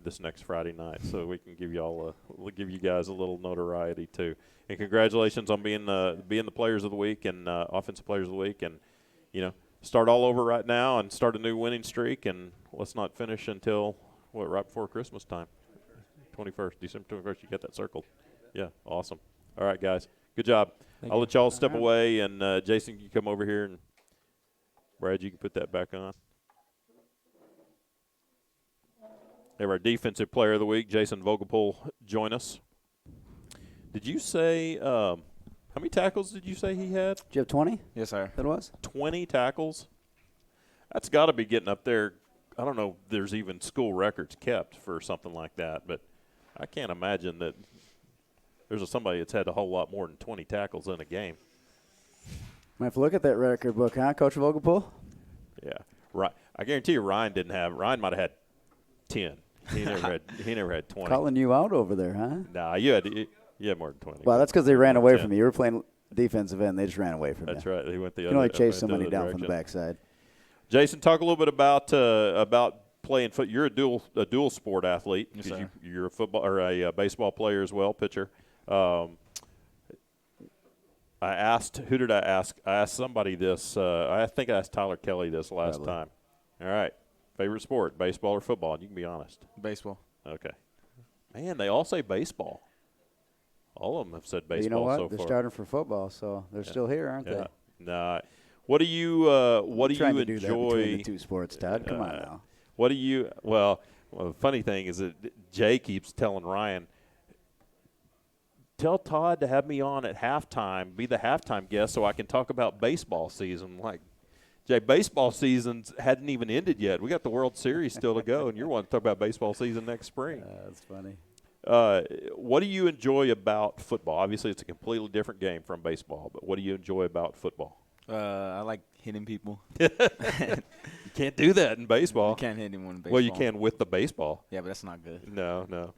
this next Friday night, so we can give we'll give you guys a little notoriety too. And congratulations on being the players of the week and offensive players of the week. And start all over right now and start a new winning streak. And let's not finish until right before Christmas time, 21st, December 21st. You got that circled. Yeah, awesome. All right, guys, good job. Thank I'll you. let y'all step away, and Jason, you come over here, and Brad, you can put that back on. We have our defensive player of the week, Jason Vogelpohl, join us. Did you say how many tackles did you say he had? Did you have 20? Yes, sir. That was? 20 tackles. That's got to be getting up there. I don't know if there's even school records kept for something like that, but I can't imagine that there's somebody that's had a whole lot more than 20 tackles in a game. Might have to look at that record book, huh, Coach Vogelpohl? Yeah, right. I guarantee you, Ryan might have had 10. He never had 20. Calling you out over there, huh? Nah, you had more than 20. Well, that's because they ran away 10. from you. You were playing defensive end. They just ran away from you. That's right. They went the You other. can only chase so went the many other down from the direction. backside. Jason, talk a little bit about playing foot. You're a dual sport athlete Yes, because sir. you're a football or a baseball player as well, pitcher. I asked I asked somebody this. I think I asked Tyler Kelly this last Probably. time. All right, favorite sport, baseball or football? And you can be honest. Baseball. Okay. Man, they all say baseball. All of them have said But baseball you know what? so They're far. starting for football, so they're still here, aren't Yeah. they? Nah. What do you Trying to do that enjoy? between the two sports, Todd. Come on now. What do you – well, the funny thing is that Jay keeps telling Ryan, tell Todd to have me on at halftime, be the halftime guest so I can talk about baseball season. Like, Jay, baseball season hadn't even ended yet. We got the World Series still to go, and you're wanting to talk about baseball season next spring. That's funny. What do you enjoy about football? Obviously, it's a completely different game from baseball, but what do you enjoy about football? I like hitting people. You can't do that in baseball. You can't hit anyone in baseball. Well, you can with the baseball. Yeah, but that's not good. No.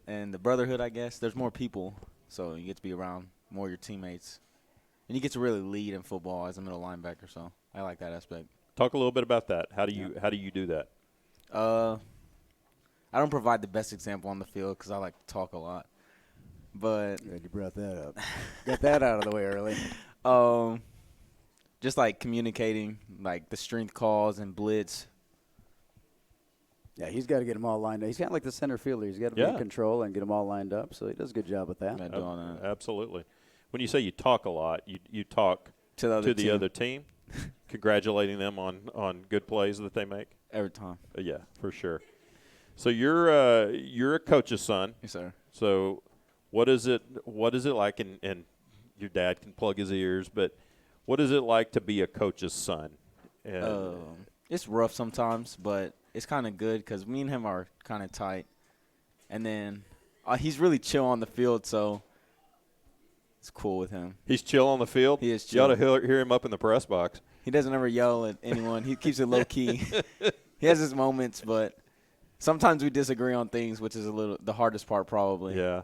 And the brotherhood, I guess, there's more people, so you get to be around more of your teammates. And you get to really lead in football as a middle linebacker, so I like that aspect. Talk a little bit about that. How do you do that? I don't provide the best example on the field because I like to talk a lot. But Glad you brought that up. Got that out of the way early. Just like communicating, like the strength calls and blitz. Yeah, he's got to get them all lined up. He's kind of like the center fielder. He's got to be in control and get them all lined up, so he does a good job with that. I do all that. Absolutely. When you say you talk a lot, you talk to the other team, congratulating them on good plays that they make? Every time. Yeah, for sure. So you're a coach's son. Yes, sir. So what is it like, and your dad can plug his ears, but what is it like to be a coach's son? It's rough sometimes, but it's kind of good because me and him are kind of tight. And then he's really chill on the field, so it's cool with him. He's chill on the field? He is chill. You ought to hear him up in the press box. He doesn't ever yell at anyone. He keeps it low-key. He has his moments, but sometimes we disagree on things, which is the hardest part probably. Yeah.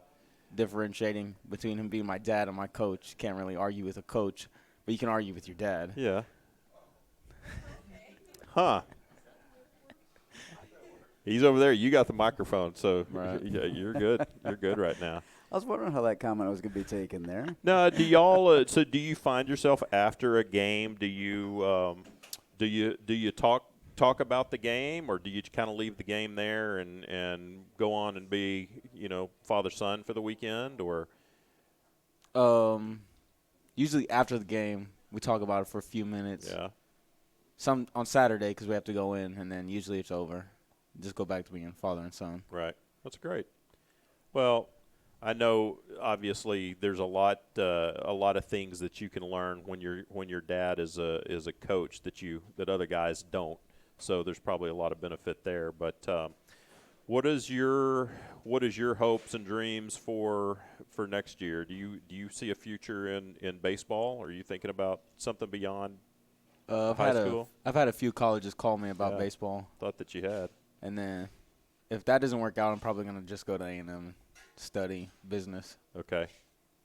Differentiating between him being my dad and my coach. You can't really argue with a coach, but you can argue with your dad. Yeah. Huh. He's over there. You got the microphone, so right. Yeah, you're good. You're good right now. I was wondering how that comment was going to be taken there. No, do y'all? So, do you find yourself after a game? Do you talk about the game, or do you kind of leave the game there and go on and be father son for the weekend, or? Usually after the game, we talk about it for a few minutes. Yeah. Some on Saturday because we have to go in, and then usually it's over. Just go back to being father and son. Right. That's great. Well, I know obviously there's a lot of things that you can learn when your dad is a coach that other guys don't. So there's probably a lot of benefit there. But what is your hopes and dreams for next year? Do you see a future in baseball? Are you thinking about something beyond high school? I've had a few colleges call me about baseball. Thought that you had. And then if that doesn't work out, I'm probably going to just go to A&M and study business. Okay.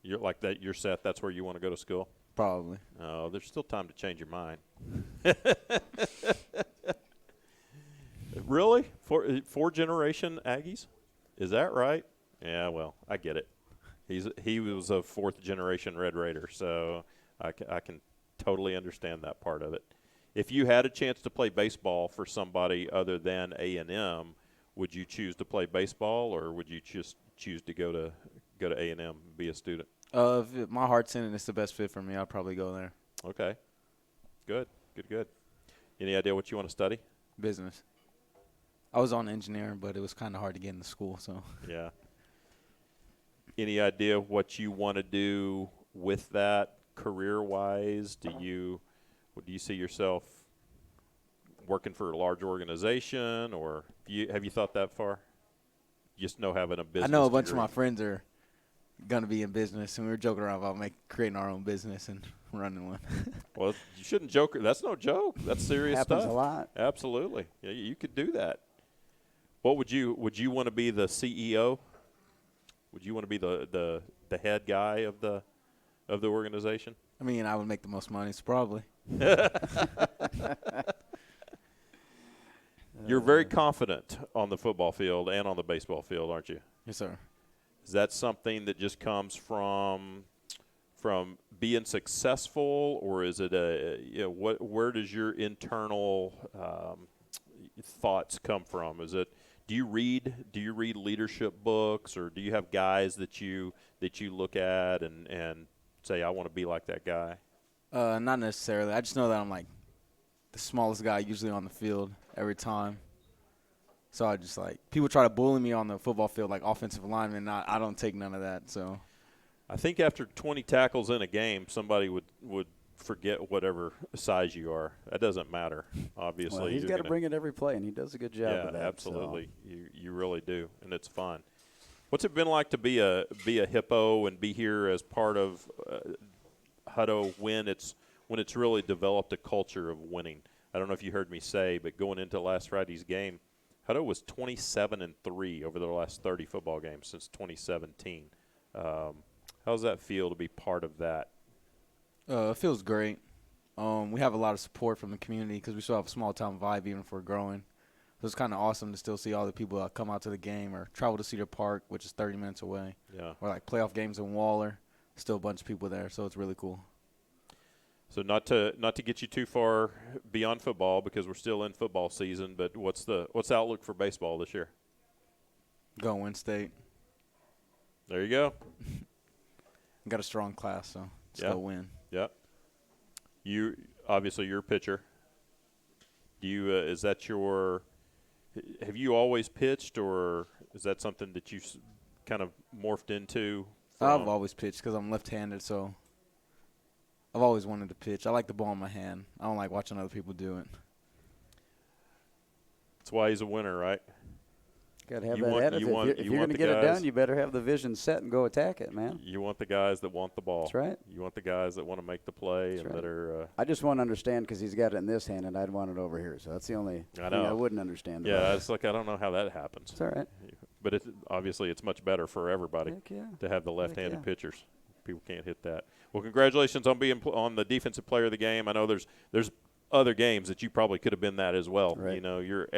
You're like that. You're set. That's where you want to go to school? Probably. Oh, there's still time to change your mind. Really? Four generation Aggies? Is that right? Yeah, well, I get it. He was a fourth generation Red Raider, so I can totally understand that part of it. If you had a chance to play baseball for somebody other than A&M, would you choose to play baseball, or would you just choose to go to A&M and be a student? If my heart's in it and it's the best fit for me, I'll probably go there. Okay. Good. Any idea what you want to study? Business. I was on engineering, but it was kind of hard to get into school. So. Yeah. Any idea what you want to do with that career-wise? Do you see yourself working for a large organization, or have you thought that far? Just having a business. I know a bunch of my friends are going to be in business, and we were joking around about creating our own business and running one. Well, you shouldn't joke. That's no joke. That's serious stuff. Happens a lot. Absolutely. Yeah, you could do that. What would you want to be, the CEO? Would you want to be the head guy of the organization? I mean, I would make the most money, so probably. You're very confident on the football field and on the baseball field, aren't you? Yes, sir. Is that something that just comes from being successful, or is it where does your internal thoughts come from? Is it do you read leadership books, or do you have guys that you look at and say, I want to be like that guy? Not necessarily. I just know that I'm like the smallest guy usually on the field every time. So I just people try to bully me on the football field like offensive lineman. I don't take none of that. So I think after 20 tackles in a game, somebody would forget whatever size you are. That doesn't matter, obviously. Well, he's got to bring it every play, and he does a good job of that. Yeah, absolutely. So. You really do, and it's fun. What's it been like to be a Hippo and be here as part of Hutto when it's when it's really developed a culture of winning. I don't know if you heard me say, but going into last Friday's game, Hutto was 27-3 over the last 30 football games since 2017. How does that feel to be part of that? It feels great. We have a lot of support from the community because we still have a small town vibe even if we're growing. So it's kind of awesome to still see all the people that come out to the game or travel to Cedar Park, which is 30 minutes away. Yeah. Or like playoff games in Waller, still a bunch of people there. So it's really cool. So not to get you too far beyond football because we're still in football season, but what's the outlook for baseball this year? Go win state. There you go. Got a strong class, so let's go win. Yeah. You obviously you're a pitcher. Do you is that your? Have you always pitched, or is that something that you kind of morphed into? I've always pitched because I'm left-handed, so I've always wanted to pitch. I like the ball in my hand. I don't like watching other people do it. That's why he's a winner, right? Got to have You that want- attitude. you want- if you you're want going to the get it guys- done, you better have the vision set and go attack it, man. You want the guys that want the ball. That's right. You want the guys that want to make the play That's and right. that are. I just want to understand because he's got it in this hand and I'd want it over here. So that's the only I thing know. I wouldn't understand. Yeah, about it's like I don't know how that happens. It's all right. But obviously it's much better for everybody Heck yeah. to have the left-handed yeah. pitchers. People can't hit that. Well, congratulations on being on the defensive player of the game. I know there's other games that you probably could have been that as well. Right. You know, you're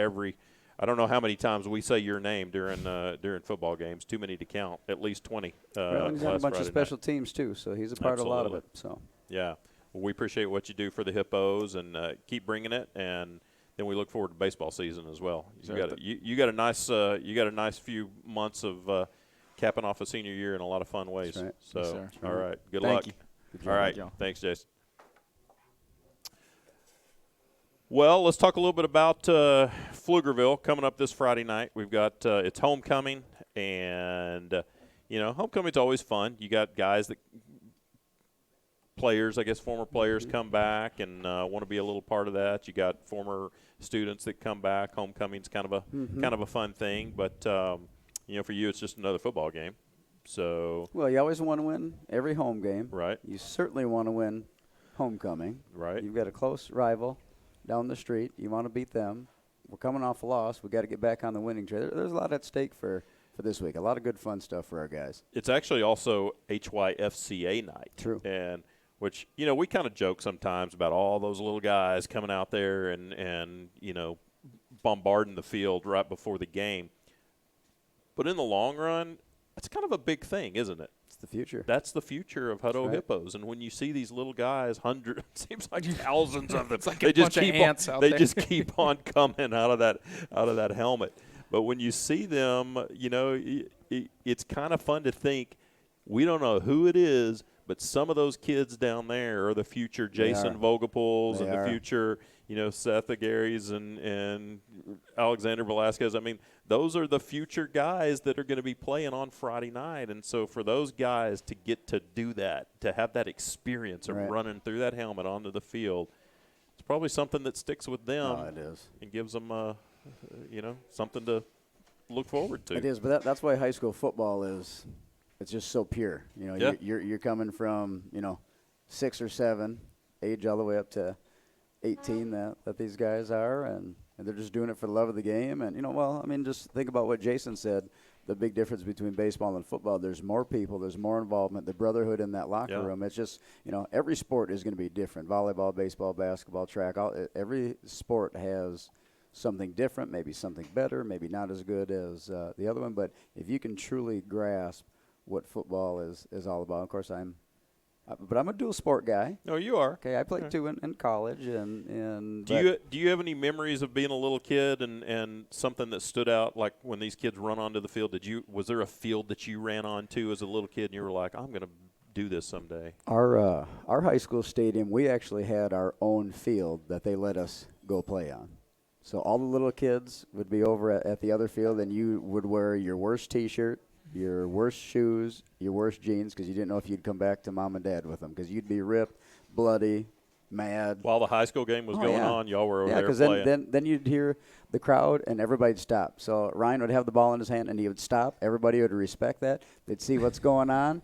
I don't know how many times we say your name during football games. Too many to count. At least 20. Well, he's on a last bunch Friday of special teams too, so he's a part of a lot of Absolutely. it. So Yeah. Well, we appreciate what you do for the Hippos and keep bringing it. And then we look forward to baseball season as well. You got a nice few months of capping off a senior year in a lot of fun ways. That's right. So Yes, sir. all right. Good Thank luck. you. good All job. right. y'all. Thanks, Jason. Well, let's talk a little bit about Pflugerville coming up this Friday night. We've got it's homecoming, and homecoming's always fun. You got guys that players, I guess, former players come back and want to be a little part of that. You got former students that come back. Homecoming's kind of a fun thing, but for you, it's just another football game. So Well, you always want to win every home game. right, You certainly want to win homecoming. right. You've got a close rival down the street. You want to beat them. We're coming off a loss. We've got to get back on the winning trail. There's a lot at stake for this week. A lot of good fun stuff for our guys. It's actually also HYFCA night. True. And which, we kind of joke sometimes about all those little guys coming out there and bombarding the field right before the game. But in the long run, that's kind of a big thing, isn't it? It's the future. That's the future of Hutto right. Hippos. And when you see these little guys, hundreds, it seems like thousands of them. It's like they a just bunch of keep ants on, out they there. just keep on coming out of that helmet. But when you see them, it's kind of fun to think we don't know who it is, but some of those kids down there are the future Jason Vogelpols and the future, Seth Agares and Alexander Velasquez. I mean, those are the future guys that are going to be playing on Friday night. And so for those guys to get to do that, to have that experience of running through that helmet onto the field, it's probably something that sticks with them. Oh, it is. And gives them, something to look forward to. It is, but that's why high school football is. It's just so pure. You're coming from 6 or 7, age all the way up to 18 that these guys are, and they're just doing it for the love of the game. And just think about what Jason said. The big difference between baseball and football. There's more people. There's more involvement. The brotherhood in that locker room. It's just every sport is going to be different. Volleyball, baseball, basketball, track. Every sport has something different. Maybe something better. Maybe not as good as the other one. But if you can truly grasp what football is all about. Of course, I'm a dual sport guy. No, you are. Okay, I played too in college, and Do you have any memories of being a little kid and something that stood out, like when these kids run onto the field? Was there a field that you ran onto as a little kid and you were like, I'm going to do this someday? Our high school stadium, we actually had our own field that they let us go play on. So all the little kids would be over at the other field, and you would wear your worst T-shirt, your worst shoes, your worst jeans, because you didn't know if you'd come back to mom and dad with them, because you'd be ripped, bloody, mad. While the high school game was going on, y'all were over there because playing. then you'd hear the crowd and everybody'd stop. So Ryan would have the ball in his hand and he would stop. Everybody would respect that. They'd see what's going on,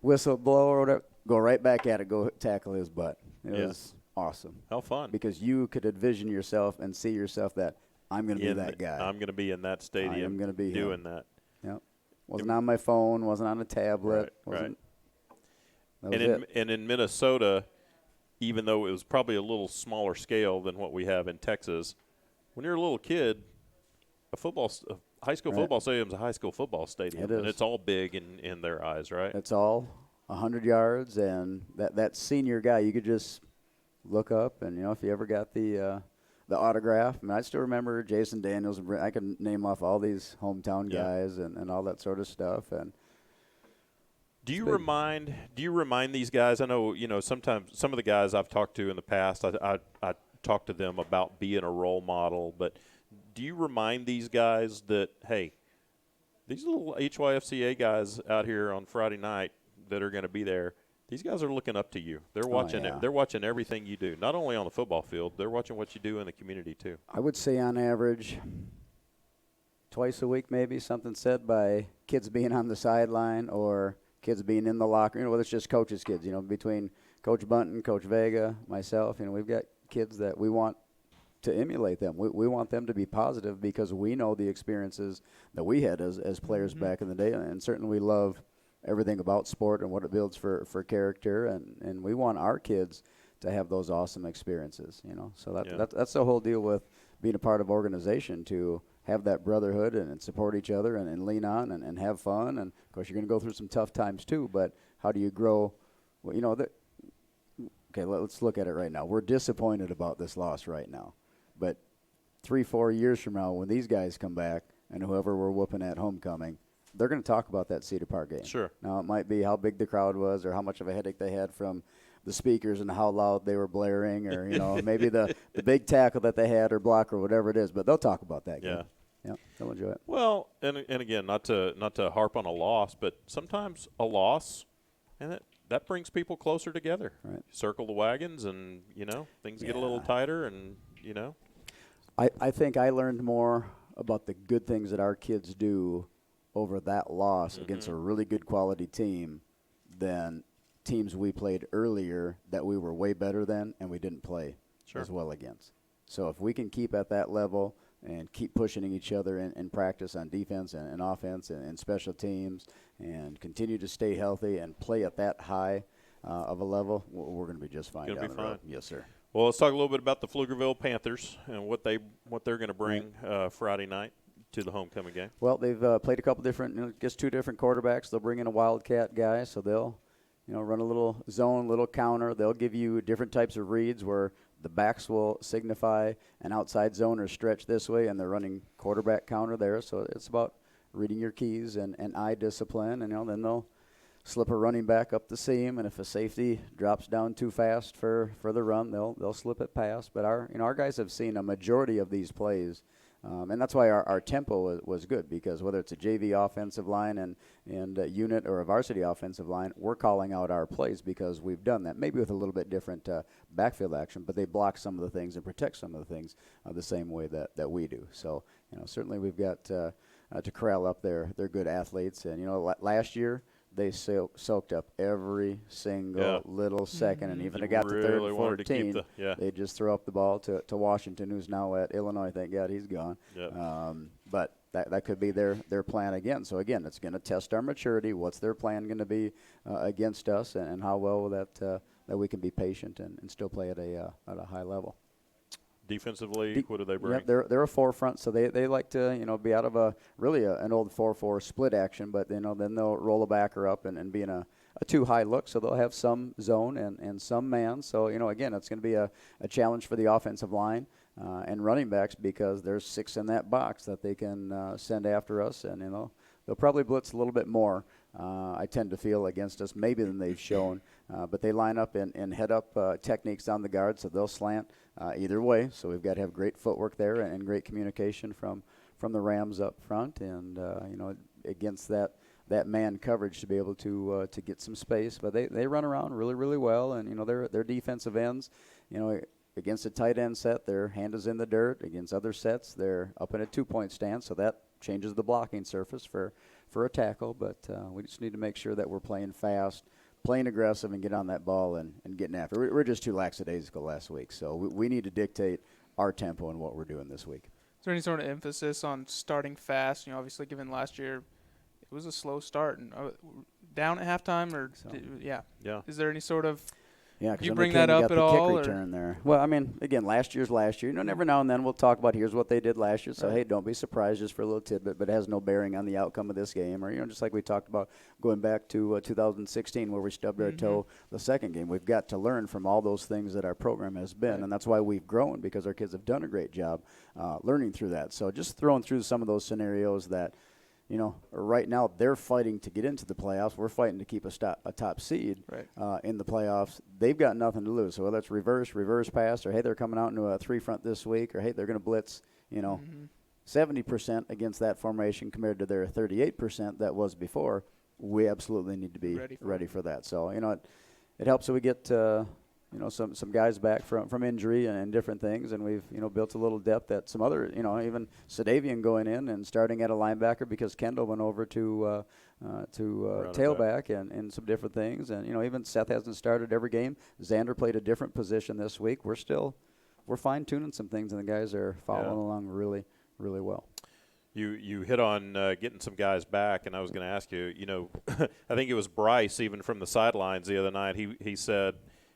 whistle, blow, or whatever, go right back at it, go tackle his butt. It was awesome. How fun. Because you could envision yourself and see yourself that I'm going to be that guy. I'm going to be in that stadium. I am going to be doing that. Yep. Wasn't on my phone. Wasn't on a tablet. Right. That was it. And in Minnesota, even though it was probably a little smaller scale than what we have in Texas, when you're a little kid, a high school football stadium is a high school football stadium. It is. And it's all big in their eyes, right? It's all 100 yards, and that senior guy, you could just look up, and, if you ever got the autograph. I mean, I still remember Jason Daniels. I can name off all these hometown guys and all that sort of stuff. And do you remind these guys? I know, sometimes some of the guys I've talked to in the past, I talked to them about being a role model, but do you remind these guys that, hey, these little HYFCA guys out here on Friday night that are going to be there, these guys are looking up to you. They're watching it. They're watching everything you do, not only on the football field. They're watching what you do in the community too. I would say on average twice a week maybe something said by kids being on the sideline or kids being in the locker, whether it's just coaches' kids, between Coach Bunton, Coach Vega, myself, we've got kids that we want to emulate them. We want them to be positive because we know the experiences that we had as players back in the day, and certainly we love everything about sport and what it builds for character, and we want our kids to have those awesome experiences, So that's the whole deal with being a part of organization, to have that brotherhood and support each other and lean on and have fun. And, of course, you're going to go through some tough times too, but how do you grow? Well, okay, let's look at it right now. We're disappointed about this loss right now. But 3-4 years from now, when these guys come back and whoever we're whooping at homecoming, they're going to talk about that Cedar Park game. Sure. Now, it might be how big the crowd was or how much of a headache they had from the speakers and how loud they were blaring, or, maybe the big tackle that they had or block or whatever it is. But they'll talk about that game. Yeah, they'll enjoy it. Well, and again, not to harp on a loss, but sometimes a loss, and that brings people closer together. Right. Circle the wagons, and, things get a little tighter, and, I think I learned more about the good things that our kids do over that loss against a really good quality team than teams we played earlier that we were way better than and we didn't play as well against. So if we can keep at that level and keep pushing each other in practice on defense and offense and special teams and continue to stay healthy and play at that high of a level, we're going to be just fine. Going to be fine. Yes, sir. Well, let's talk a little bit about the Pflugerville Panthers and what they're going to bring Friday night to the homecoming game. Well, they've played a couple different, just two different quarterbacks. They'll bring in a wildcat guy, so they'll, run a little zone, little counter. They'll give you different types of reads where the backs will signify an outside zone or stretch this way, and they're running quarterback counter there. So it's about reading your keys and eye discipline, and then they'll slip a running back up the seam, and if a safety drops down too fast for the run, they'll slip it past. But our guys have seen a majority of these plays. And that's why our tempo was good, because whether it's a JV offensive line and a unit or a varsity offensive line, we're calling out our plays because we've done that, maybe with a little bit different backfield action, but they block some of the things and protect some of the things the same way that we do. So, certainly we've got to corral up their good athletes. And, last year, they soaked up every single little second, and even they got to third and 14, they just throw up the ball to Washington, who's now at Illinois. Thank God he's gone. Yep. But that could be their plan again. So, again, it's going to test our maturity. What's their plan going to be against us, and how well that we can be patient and still play at a high level. Defensively, what do they bring? Yeah, they're a forefront, so they like to be out of an old 4-4 split action, but then they'll roll a backer up and be in a too high look, so they'll have some zone and some man. So again, it's going to be a challenge for the offensive line and running backs, because there's 6 in that box that they can send after us, and they'll probably blitz a little bit more. I tend to feel against us maybe than they've shown, but they line up in head-up techniques on the guard, so they'll slant either way. So we've got to have great footwork there and great communication from the Rams up front, and against that man coverage to be able to get some space. But they run around really, really well, and their defensive ends, against a tight end set, their hand is in the dirt. Against other sets, they're up in a 2-point stance, so that changes the blocking surface for a tackle. But we just need to make sure that we're playing fast, playing aggressive and get on that ball and getting after. We're just too lackadaisical last week, so we need to dictate our tempo and what we're doing this week. Is there any sort of emphasis on starting fast? Obviously, given last year, it was a slow start and down at halftime, or yeah. Is there any sort of you bring that up at all? Kick return there. Well, I mean, again, last year's last year. Every now and then we'll talk about here's what they did last year. So hey, don't be surprised just for a little tidbit, but it has no bearing on the outcome of this game. Or just like we talked about going back to 2016 where we stubbed our toe the second game. We've got to learn from all those things that our program has been, and that's why we've grown, because our kids have done a great job learning through that. So just throwing through some of those scenarios that. Right now they're fighting to get into the playoffs. We're fighting to keep a top seed in the playoffs. They've got nothing to lose. So whether it's reverse pass, or hey, they're coming out into a 3-front this week, or hey, they're going to blitz, 70% against that formation compared to their 38% that was before. We absolutely need to be ready for that. So it helps that we get some guys back from injury and different things, and we've built a little depth at some other even Sadavian going in and starting at a linebacker because Kendall went over to tailback and some different things, and even Seth hasn't started every game. Xander played a different position this week. We're fine tuning some things, and the guys are following along really really well. You hit on getting some guys back, and I was going to ask you. I think it was Bryce even from the sidelines the other night. He said.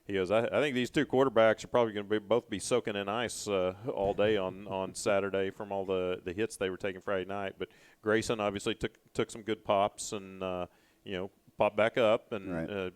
He goes, I think these two quarterbacks are probably going to both be soaking in ice all day on Saturday from all the hits they were taking Friday night. But Grayson obviously took some good pops and popped back up, and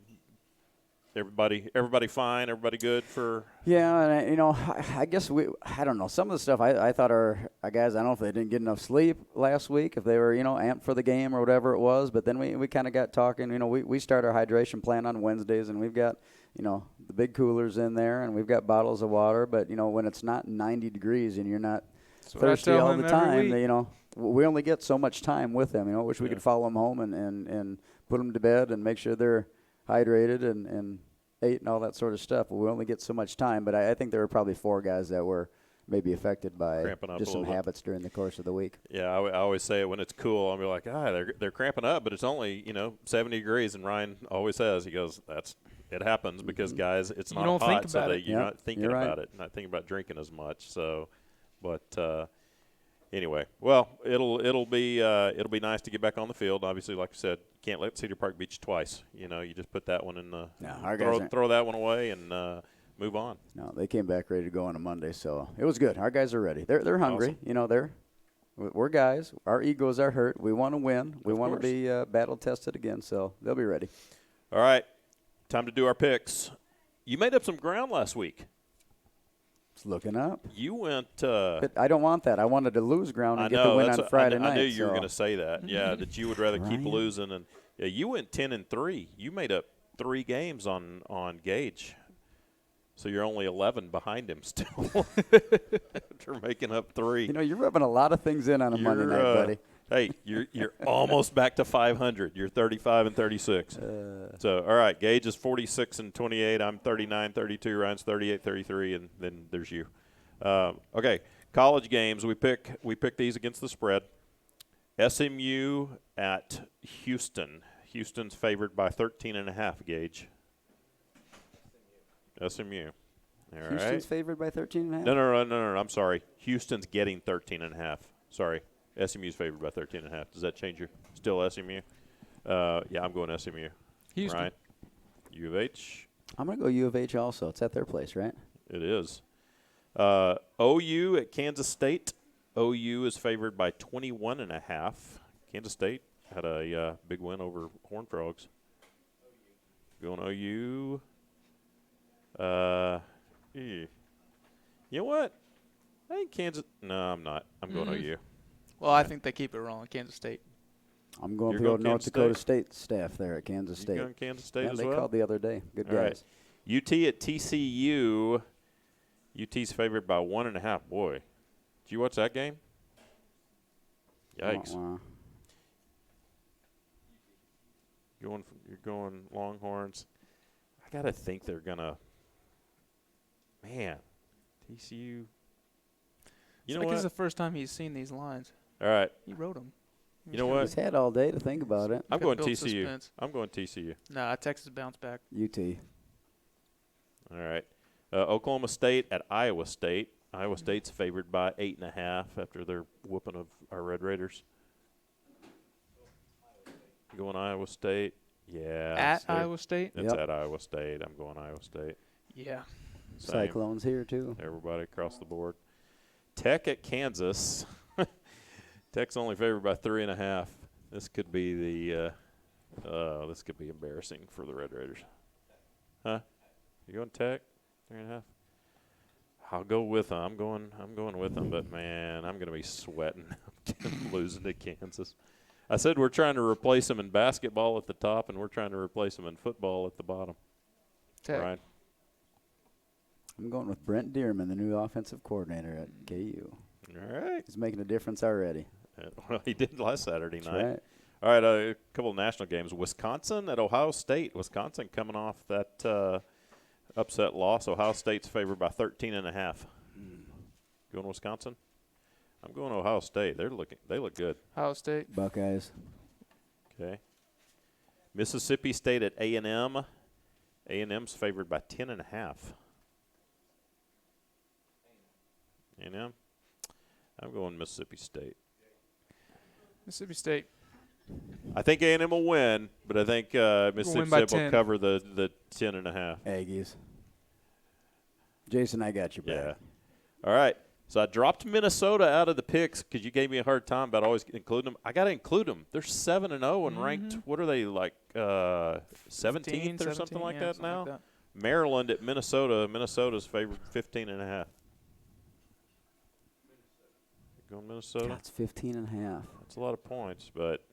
everybody fine, everybody good for. Yeah, and I guess I don't know, some of the stuff I thought our guys, I don't know if they didn't get enough sleep last week, if they were amped for the game or whatever it was. But then we kind of got talking. We start our hydration plan on Wednesdays, and we've got. The big coolers in there, and we've got bottles of water. But, when it's not 90 degrees and you're not thirsty all the time, we only get so much time with them. Wish we could follow them home and put them to bed and make sure they're hydrated and ate and all that sort of stuff. But we only get so much time. But I think there were probably 4 guys that were maybe affected by just some habits during the course of the week. Yeah, I always say it when it's cool. I'll be like, they're cramping up, but it's only 70 degrees. And Ryan always says, he goes, it happens because guys, it's not hot, so you're not thinking about it, not thinking about drinking as much. So, but anyway, well, it'll be nice to get back on the field. Obviously, like I said, can't let Cedar Park beat you twice. You just put that one in the throw that one away and move on. No, they came back ready to go on a Monday, so it was good. Our guys are ready. They're hungry. Awesome. We're guys. Our egos are hurt. We want to win. We want to be battle tested again, so they'll be ready. All right. Time to do our picks. You made up some ground last week. It's looking up. You went. But I don't want that. I wanted to lose ground and get the win on Friday night. I knew you were going to say that. Yeah, that you would rather keep losing. And you went 10-3. You made up 3 games on Gage. So you're only 11 behind him still. After making up 3. You're rubbing a lot of things in on a Monday night, buddy. Hey, you're almost back to 500. You're 35-36. So, all right, Gage is 46-28. I'm 39-32. Ryan's 38-33, and then there's you. Okay, college games. We pick these against the spread. SMU at Houston. Houston's favored by 13.5. Gage. SMU. All right. Houston's favored by 13.5. No. I'm sorry. Houston's getting 13.5. Sorry. SMU's favored by 13.5. Does that change your still SMU? Yeah, I'm going SMU. Houston. Ryan? U of H. I'm going to go U of H also. It's at their place, right? It is. OU at Kansas State. OU is favored by 21.5. Kansas State had a big win over Horned Frogs. Going OU. You know what? I think Kansas. No, I'm not. I'm going OU. Well, I think they keep it rolling. Kansas State. I'm going for the old North Dakota State staff there at Kansas State. You're going Kansas State as well? They called the other day. Good All guys. Right. UT at TCU. UT's favored by 1.5. Boy, did you watch that game? Yikes. You're going Longhorns. I got to think they're going to. Man, TCU. It's like it's the first time he's seen these lines. All right. He wrote them. You know what? He's had all day to think about it. I'm going TCU. I'm going TCU. Nah, Texas bounce back. UT. All right. Oklahoma State at Iowa State. Iowa State's favored by 8.5 after their whooping of our Red Raiders. Going Iowa State. Yeah. At Iowa State? It's at Iowa State. I'm going Iowa State. Yeah. Same. Cyclones here, too. Everybody across the board. Tech at Kansas. Tech's only favored by 3.5. This could be this could be embarrassing for the Red Raiders. Huh? You going Tech? 3.5? I'll go with them. I'm going with them, but man, I'm going to be sweating losing to Kansas. I said we're trying to replace them in basketball at the top, and we're trying to replace them in football at the bottom. Tech. Right. I'm going with Brent Dearman, the new offensive coordinator at KU. All right. He's making a difference already. Well, he did last Saturday night. Right. All right, a couple of national games. Wisconsin at Ohio State. Wisconsin coming off that upset loss. Ohio State's favored by 13.5. Going Wisconsin? I'm going Ohio State. They look good. Ohio State. Buckeyes. Okay. Mississippi State at A&M. A&M's favored by 10.5. A&M? I'm going Mississippi State. Mississippi State. I think A&M will win, but I think Mississippi State will cover the 10.5. Aggies. Jason, I got you back. Yeah. All right. So I dropped Minnesota out of the picks because you gave me a hard time about always including them. I got to include them. They're 7-0 and ranked. What are they, like 17th or something like that now? Like that. Maryland at Minnesota. Minnesota's favored 15.5. Going Minnesota? That's 15.5. That's a lot of points, but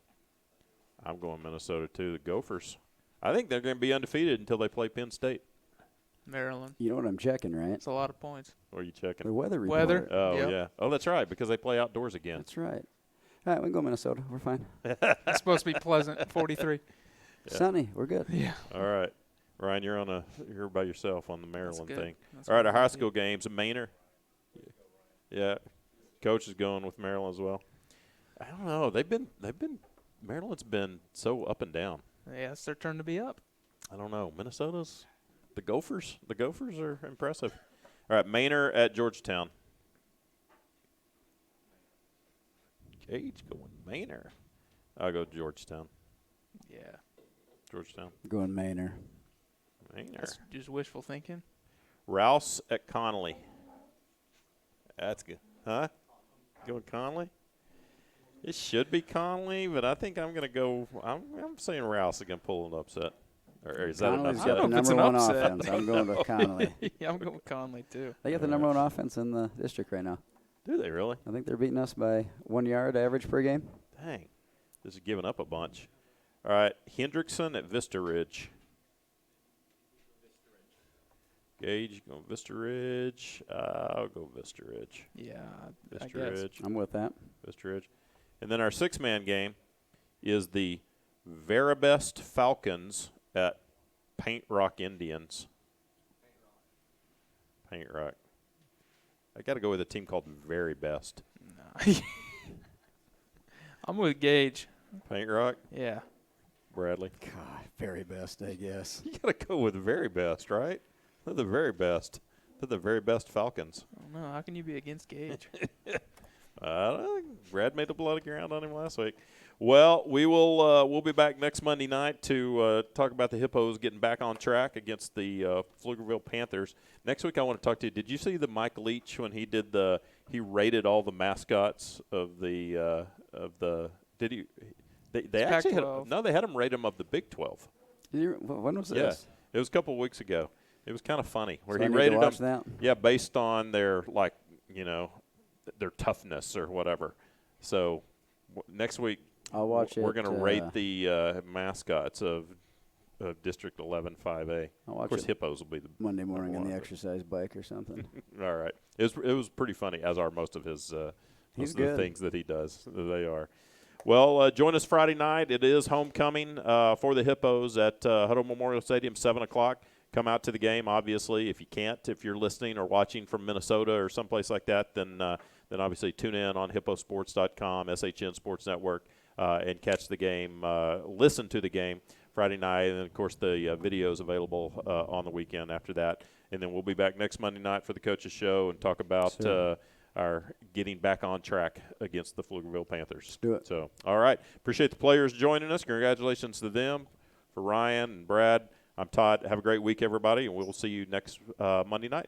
I'm going Minnesota too. The Gophers. I think they're going to be undefeated until they play Penn State. Maryland. You know what I'm checking, right? It's a lot of points. What are you checking? The weather report. Weather. Oh, yeah. Oh, that's right, because they play outdoors again. That's right. All right, we can go Minnesota. We're fine. It's supposed to be pleasant, 43. Yeah. Sunny. We're good. Yeah. All right. Ryan, you're by yourself on the Maryland thing. That's all right, our high school games. Manor. Yeah. Coach is going with Maryland as well. I don't know. Maryland's been so up and down. Yeah, it's their turn to be up. I don't know. Minnesota's the Gophers are impressive. All right, Manor at Georgetown. Gage going Manor. I'll go Georgetown. Yeah. Georgetown. Going Manor. That's just wishful thinking. Rouse at Connolly. That's good. Huh? Going Connolly? It should be Connolly, but I think I'm going to go. I'm saying Rouse is going to pull an upset. Or is Connolly's that got the if it's number an one upset. offense. I'm going with Connolly. Yeah, I'm going with Conley, too. They got the number one offense in the district right now. Do they really? I think they're beating us by 1 yard average per game. Dang. This is giving up a bunch. All right, Hendrickson at Vista Ridge. Gage, going Vista Ridge. I'll go Vista Ridge. Yeah, Vista I guess. Ridge. I'm with that. Vista Ridge. And then our six-man game is the Veribest Falcons at Paint Rock Indians. Paint Rock. I got to go with a team called Very Best. Nah. I'm with Gage. Paint Rock? Yeah. Bradley? God, very best, I guess. You got to go with Very Best, right? They're the very best. They're the very best Falcons. I don't know. How can you be against Gage? Brad made up a lot of ground on him last week. Well, we'll be back next Monday night to talk about the Hippos getting back on track against the Pflugerville Panthers. Next week I want to talk to you. Did you see the Mike Leach when he rated all the mascots of the did he they actually they had him rate them of the Big 12. When was this? Yeah, it was a couple of weeks ago. It was kind of funny where So he I need rated to watch them. that? Yeah, based on their their toughness or whatever. So next week I'll watch we're it. going to rate the mascots of District 11 5A. Of course, Hippos will be the Monday morning on the one. exercise bike or something. All right. It was pretty funny, as are most of his He's most of the good. things that he does. They are. Well, join us Friday night. It is homecoming for the Hippos at Hutto Memorial Stadium, 7 o'clock. Come out to the game, obviously. If you can't, if you're listening or watching from Minnesota or someplace like that, then obviously tune in on hipposports.com, SHN Sports Network. and catch the game, listen to the game Friday night. And, of course, the video is available on the weekend after that. And then we'll be back next Monday night for the Coaches Show and talk about our getting back on track against the Pflugerville Panthers. Let's do it. So, all right. Appreciate the players joining us. Congratulations to them. For Ryan and Brad, I'm Todd. Have a great week, everybody, and we'll see you next Monday night.